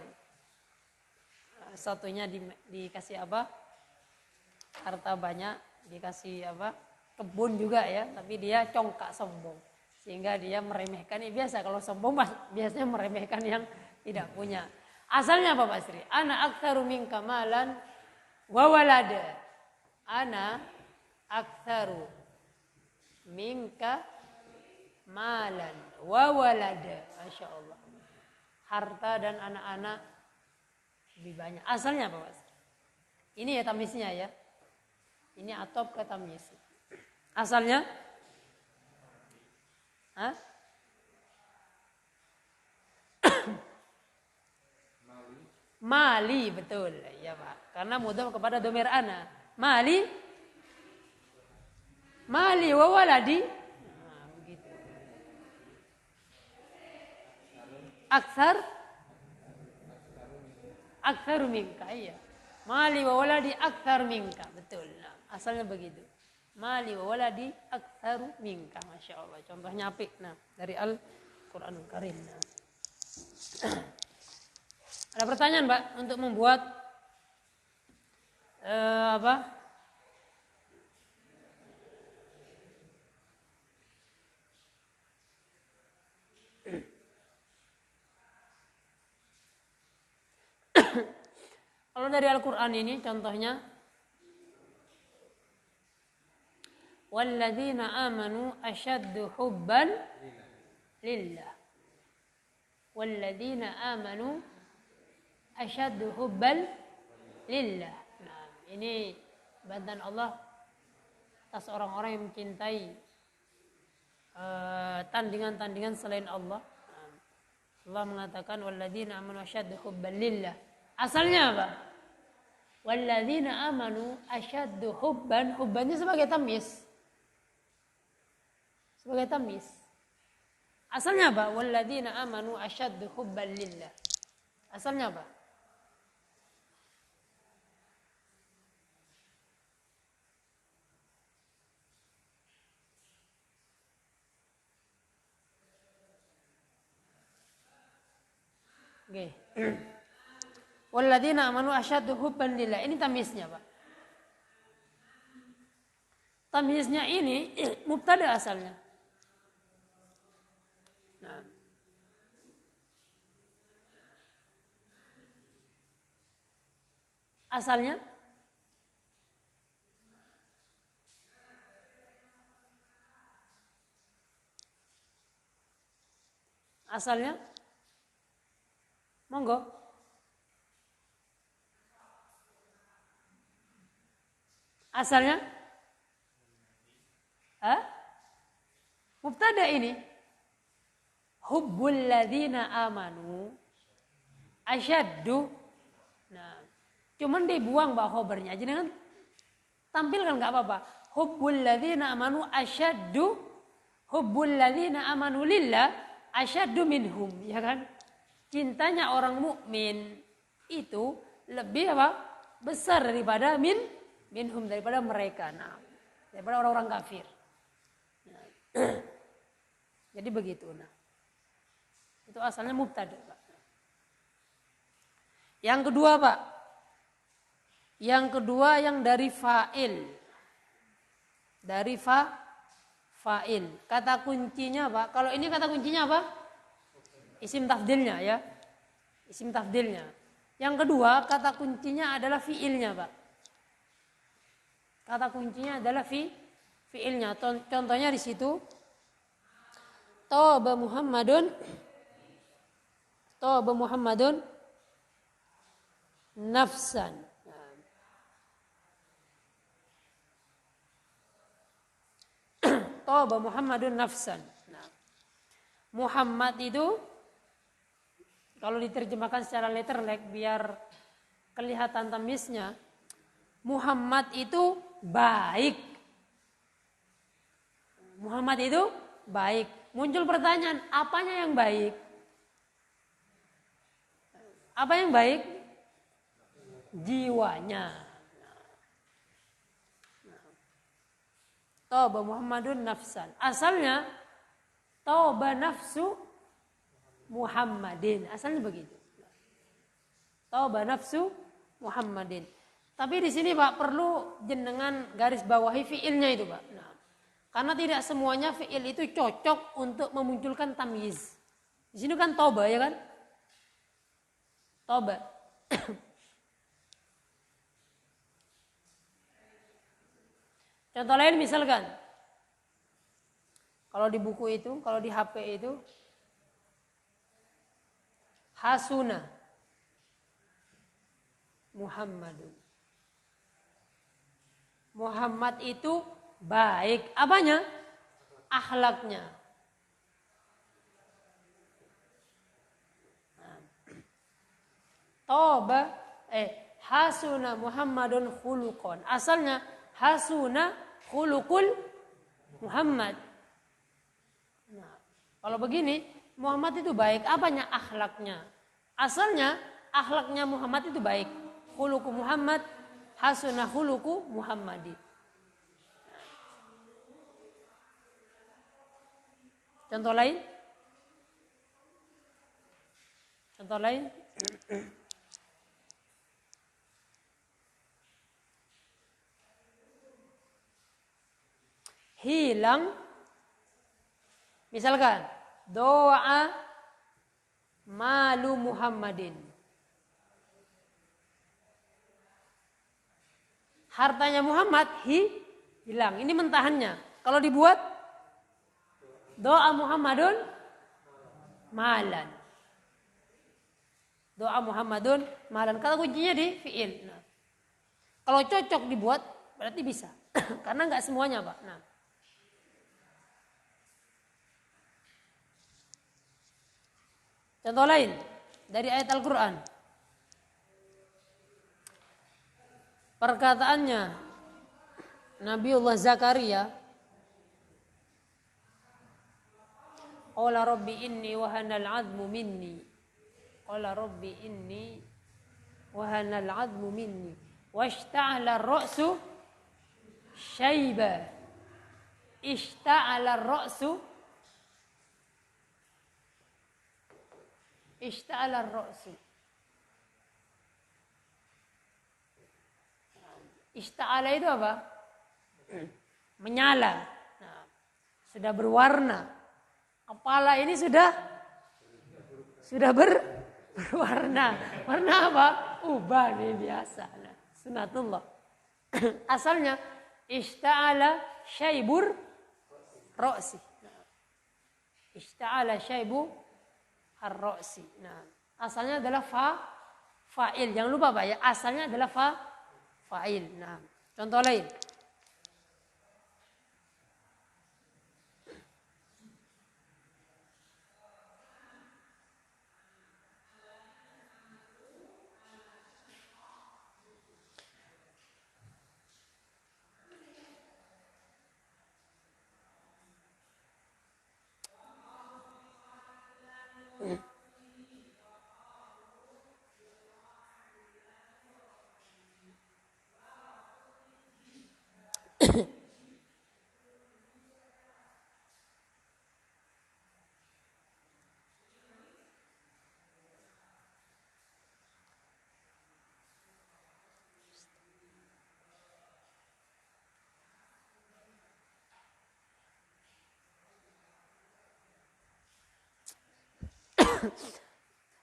satunya dikasih apa? Harta banyak, dikasih apa? Kebun juga ya, tapi dia congkak sombong. Sehingga dia meremehkan, ini biasa kalau sombong biasanya meremehkan yang tidak punya. Asalnya apa Pak Sri? Ana aktsaru minka malan wa walada. Ana aktsaru minka malan wa walada. Masya Allah. Harta dan anak-anak lebih banyak. Asalnya apa Pak? Ini ya tamiznya ya. Ini atop ke tamyiz. Asalnya Mali, betul. Ya Pak. Karena mudhaf kepada dhamir ana. Mali Mali wa waladi. Nah, begitu. Aktsaru minka, iya. Mali wa waladi aktsaru minka, betul. Nah, asalnya begitu. Mali wa waladi aktsaru minka, Masya Allah. Contohnya apik, nah, dari Al-Quranul Karim. Nah. Ada pertanyaan, Mbak, untuk membuat apa? Kalau dari Al-Quran ini contohnya, walladzina amanu asyaddu hubban lillah. Walladzina amanu asyaddu hubban lillah. Nah, ini bantahan Allah atas orang-orang yang mencintai tandingan-tandingan selain Allah. Allah mengatakan walladzina amanu asyaddu hubban lillah. Asalnya apa? Walladzina amanu asyaddu hubban. Hubbannya sebagai tamyiz. Sebagai tamyiz. Asalnya apa? Walladzina amanu asyaddu hubban lillah. Asalnya apa? Oke. Walladzina amanu asyaddu hubban lillah. Ini tamyiznya, Pak. Tamyiznya ini mubtada asalnya. Nah. Asalnya monggo. Asalnya mubtada ini hubbul ladzina amanu asyaddu. Nah, cuman dibuang Mbak khobarnya aja dengan tampilkan enggak apa-apa. Hubbul ladzina amanu asyaddu, hubbul ladzina amanu lillah asyaddu minhum, ya kan? Cintanya orang mukmin itu lebih apa? Besar daripada minhum, daripada mereka. Nah, daripada orang-orang kafir. Nah, jadi begitu. Nah, itu asalnya mubtada, Pak. Yang kedua, Pak. Yang kedua yang dari fa'il. Dari fa'il. Kata kuncinya, Pak. Kalau ini kata kuncinya apa? Isim tafdilnya, ya. Isim tafdilnya. Yang kedua, kata kuncinya adalah fi'ilnya, Pak. Kata kuncinya adalah fi'ilnya. Contohnya di situ. Taba Muhammadun nafsan. Taba Muhammadun nafsan. Nah, Muhammad itu kalau diterjemahkan secara letterlek biar kelihatan tamyiznya, Muhammad itu baik. Muhammad itu baik. Muncul pertanyaan, apanya yang baik? Apa yang baik? Jiwanya. Tauba Muhammadun nafsan. Asalnya tauba nafsu Muhammadin. Asalnya begitu. Tauba nafsu Muhammadin. Tapi di sini Pak perlu jenengan garis bawahi fiilnya itu Pak. Nah, karena tidak semuanya fiil itu cocok untuk memunculkan tamyiz. Di sini kan tauba, ya kan? Tauba. Contoh lain misalkan, kalau di buku itu, kalau di HP itu, hasuna Muhammadun. Muhammad itu baik. Apanya? Akhlaknya. Toba, hasuna Muhammadun khuluqan. Asalnya hasuna khuluqul Muhammad. Nah, kalau begini, Muhammad itu baik. Apanya? Akhlaknya. Asalnya, akhlaknya Muhammad itu baik. Khuluqu Muhammad, hasunah khuluqu Muhammadi. Contoh lain? Contoh lain? Hilang, misalkan doa malu Muhammadin, hartanya Muhammad hilang, ini mentahannya. Kalau dibuat doa Muhammadun malan, doa Muhammadun malan, kata kuncinya di fiil. Nah, kalau cocok dibuat berarti bisa. Karena nggak semuanya, Pak. Nah, contoh lain dari ayat Al-Quran. Perkataannya Nabiullah Zakaria, qala rabbi inni wahanal 'azmu minni. Qala rabbi inni wahanal 'azmu minni washta'ala ar-ra'su syaiba. Ishta'ala ar-ra'su, ishta'ala ar-ra'su. Ishta'ala itu apa? Menyala. Nah, sudah berwarna. Kepala ini sudah berwarna. Warna apa? Ubah nih biasa. Nah, sunatullah. Asalnya ishta'ala syaibur ra'si. Nah, ishta'ala syaibu ar-ra'si. Nah, asalnya adalah fa'il. Jangan lupa Pak ya, asalnya adalah fa'il. Nah, contoh lain.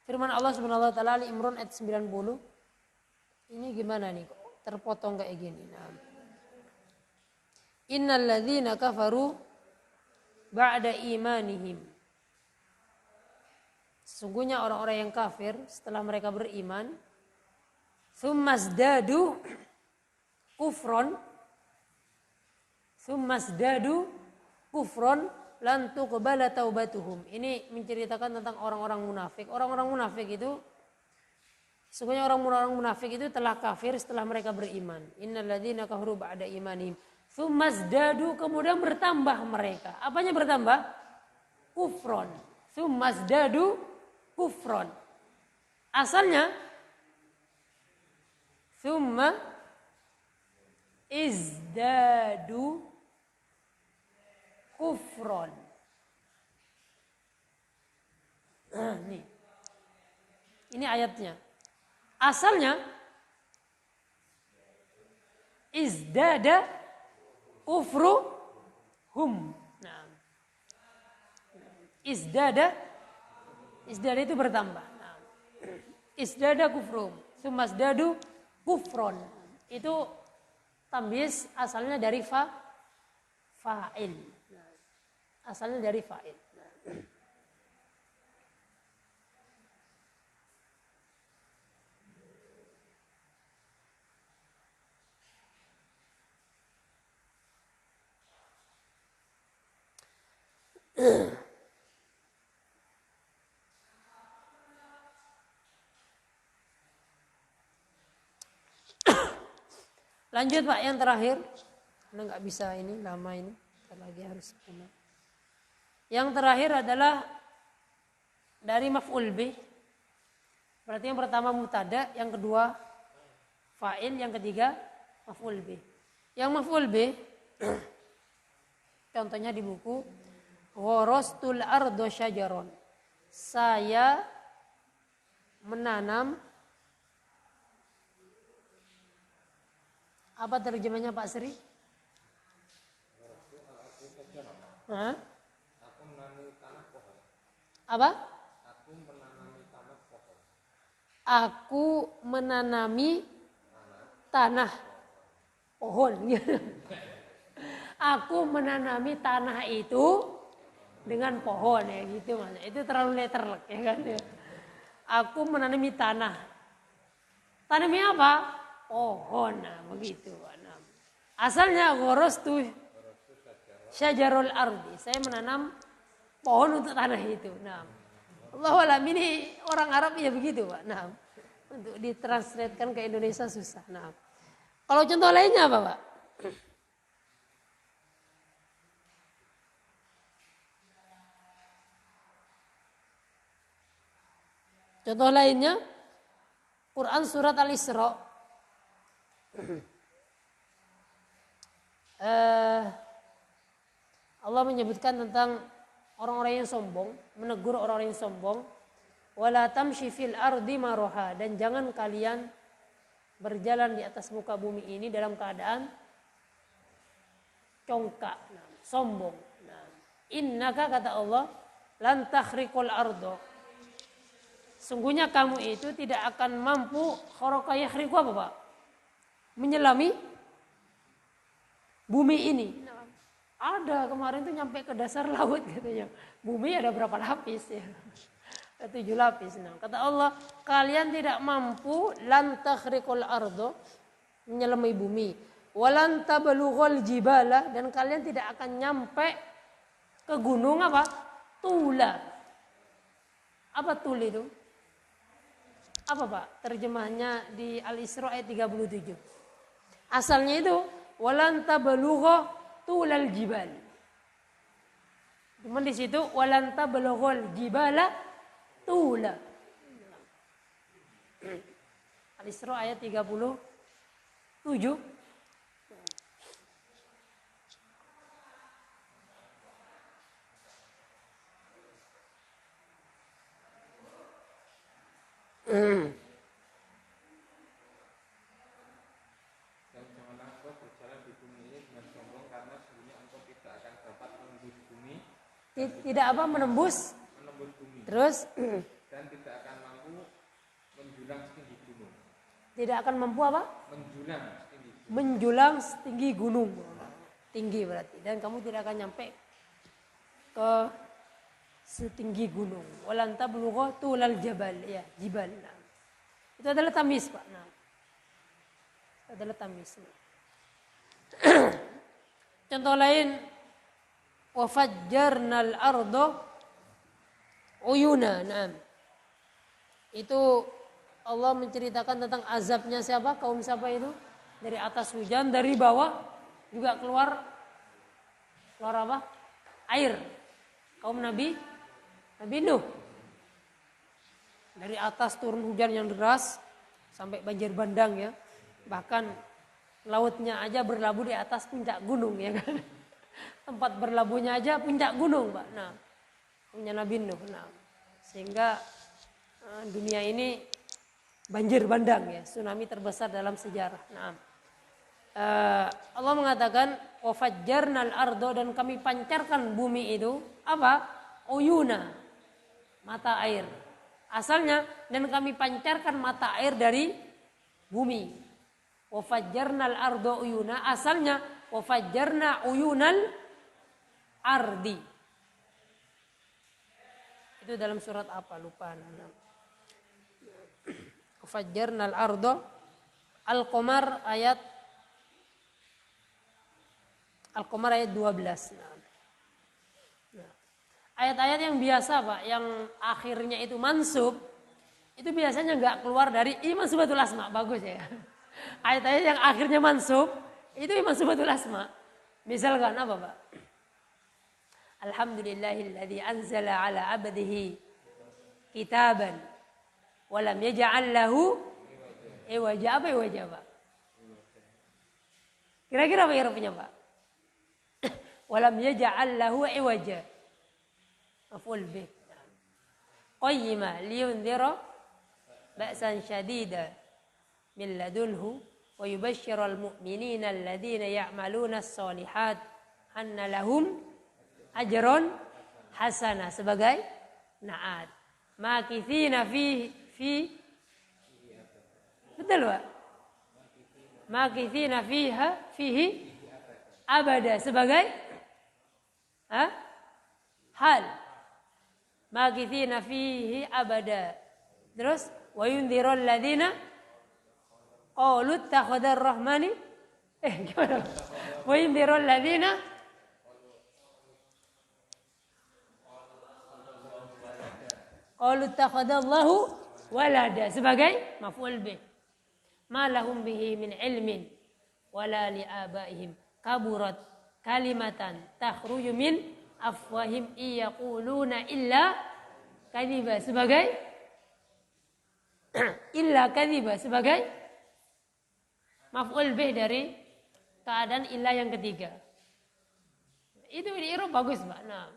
Firman Allah Subhanahu wa taala Ali Imran ayat 90. Ini gimana nih? Terpotong kayak gini. Nah. Innal ladzina kafaru ba'da imanihim. Sesungguhnya orang-orang yang kafir setelah mereka beriman, tsummazdadu kufron lan tuqbala taubatuhum. Ini menceritakan tentang orang-orang munafik. Orang-orang munafik itu sesungguhnya orang-orang munafik itu telah kafir setelah mereka beriman. Innal ladzina kafaru ba'da imanihim tsummazdadu, kemudian bertambah mereka. Apanya bertambah? Kufron. Tsummazdadu kufron. Asalnya tsumma izdadu kufron. Nah, nih. Ini ayatnya. Asalnya izdada kufruhum. Nah. Izdada itu bertambah. Nah. Izdada kufruhum. Sumasdadu kufron. Itu tamyiz asalnya dari fa'il. Nah. Asalnya dari fa'il. Nah. Lanjut Pak yang terakhir. Karena nggak bisa ini lama ini. lagi harus punah. Yang terakhir adalah dari maf'ul bih. Berarti yang pertama mubtada, yang kedua fa'il, yang ketiga maf'ul bih. Yang maf'ul bih contohnya di buku Gharastul ardo syajaron. Saya menanam, apa terjemahnya Pak Sri? Hah? Aku menanami tanah pohon. Apa? Aku menanami tanah pohon. Aku menanami tanah pohon. Aku menanami tanah itu dengan pohon ya gitu Mas. Itu terlalu letterlek ya kan ya. Aku menanami tanah. Tanami apa? Pohon. Nah, begitu. Nah. Asalnya gharastu syajarul ardi. Saya menanam pohon untuk tanah itu. Nah. Allahu a'lam, ini orang Arab ya begitu, Pak. Nah. Untuk ditranslatekan ke Indonesia susah. Nah. Kalau contoh lainnya apa, Pak? Contoh lainnya Quran surat Al-Isra. Allah menyebutkan tentang orang-orang yang sombong, menegur orang-orang yang sombong. Wala tamshi fil ardi maroha, dan jangan kalian berjalan di atas muka bumi ini dalam keadaan congkak, sombong. Innaka kata Allah lan takhriqul ardo. Sungguhnya kamu itu tidak akan mampu kharaqa yakhriqu apa Pak? Menyelami bumi ini. Ada kemarin tuh nyampe ke dasar laut katanya. Bumi ada berapa lapis ya? 7 lapis. Nah, kata Allah, kalian tidak mampu lan takhriqul ardo, menyelami bumi. Walan tablughul jibala, dan kalian tidak akan nyampe ke gunung apa? Tula. Apa tul itu? Apa Pak? Terjemahnya di Al-Isra ayat 37. Asalnya itu walan tablugha tulal jibal. Cuman di situ walan tablughul jibala tula. Al-Isra ayat 37. Dan janganlah engkau berjalan di bumi ini dengan sombong, karena sesungguhnya engkau tidak akan dapat menembus bumi. Tidak apa menembus bumi. Terus dan tidak akan mampu menjulang setinggi gunung. Tidak akan mampu apa? Menjulang setinggi gunung. Tinggi berarti. Dan kamu tidak akan nyampe ke setinggi gunung. Walan tablugha tulal jabal, ya, jibal. Nah. Itu adalah tamis, Pak. Nah. Itu adalah tamis. Contoh lain, wa fajjarnal ardo uyuna. Nah. Itu Allah menceritakan tentang azabnya siapa? Kaum siapa itu? Dari atas hujan, dari bawah juga keluar apa? Air. Kaum Nabi Nuh. Dari atas turun hujan yang deras sampai banjir bandang ya. Bahkan lautnya aja berlabuh di atas puncak gunung ya kan. Tempat berlabuhnya aja puncak gunung, Pak. Nah, punya Nabi Nuh. Nah, sehingga dunia ini banjir bandang ya, tsunami terbesar dalam sejarah. Nah, Allah mengatakan wa fajjarnal ardo, dan kami pancarkan bumi itu apa? Uyuna, mata air. Asalnya, dan kami pancarkan mata air dari bumi. Wa fajjarnal ardo uyuna, asalnya wa fajjarna uyunal ardi. Itu dalam surat apa? Lupa. Wa fajjarnal ardo Al-Qamar ayat 12. Ayat-ayat yang biasa Pak, yang akhirnya itu mansub, itu biasanya nggak keluar dari mansubatul asma. Bagus ya. Ayat-ayat yang akhirnya mansub, itu mansubatul asma. Misalkan apa Pak? Alhamdulillahilladzi anzala ala abdihi kitaban wa lam yaj'al lahu iwaja. Apa iwaja, Pak? Kira-kira apa artinya, Pak? Wa lam yaj'al lahu iwaja. Maf'ul bih. Qayyima liyundhira ba'san syadida min ladunhu wa yubashshiral mu'minina alladhina ya'maluna as-solihat anna lahum ajron hasanah sebagai naat. Makithina fi betul, Pak? Makithina fihi abada sebagai hal. Makithina fihi abada. Terus wa yundhirul ladzina qalu ittakhadar rahmani gimana? Wa yundhirul ladzina qalu ittakhadallahu walada sebagai maf'ul bih. Ma lahum bihi min ilmin wala li abaihim kaburat kalimatan takhruju min afwahim iyaquluna illa kadhiba sebagai illa kadhiba sebagai maf'ul bih dari keadaan illa yang ketiga. Itu di Arab bagus, Pak. Nah.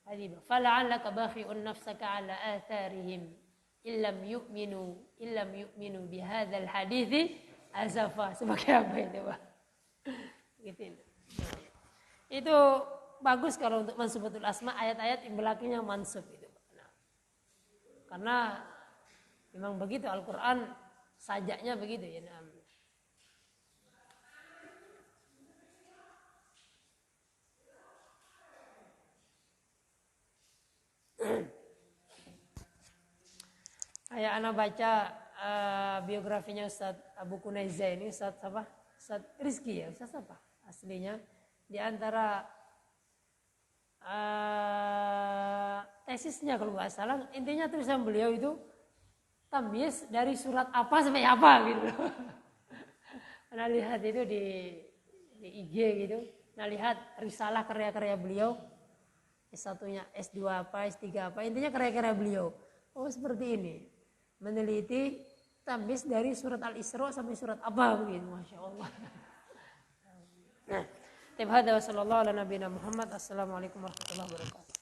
Kadhiba fala'allaka bakhi'un nafsaka ala atharihim illam yu'minu bihadzal hadithi asafa sebagai apa itu, Pak? Gitu. Itu bagus kalau untuk mansubatul asma ayat-ayat yang belakangnya mansub itu. Nah, karena memang begitu Al-Qur'an sajaknya begitu ya. Nah. Kayak anak baca biografinya Ustaz Abu Kunaiza ini, Ustaz apa? Ustaz Rizki ya, Ustaz apa? Aslinya di antara tesisnya kalau nggak salah, intinya tulisan beliau itu tamyiz dari surat apa sampai apa gitu. Nah lihat itu di IG gitu, nah lihat risalah karya-karya beliau, S1-nya, S2 apa, S3 apa, intinya karya-karya beliau. Oh seperti ini. Meneliti tamyiz dari surat Al-Isra sampai surat apa begitu, Masya Allah. Nah, tibhada wa sallallahu ala nabiyina Muhammad. Assalamualaikum warahmatullahi wabarakatuh.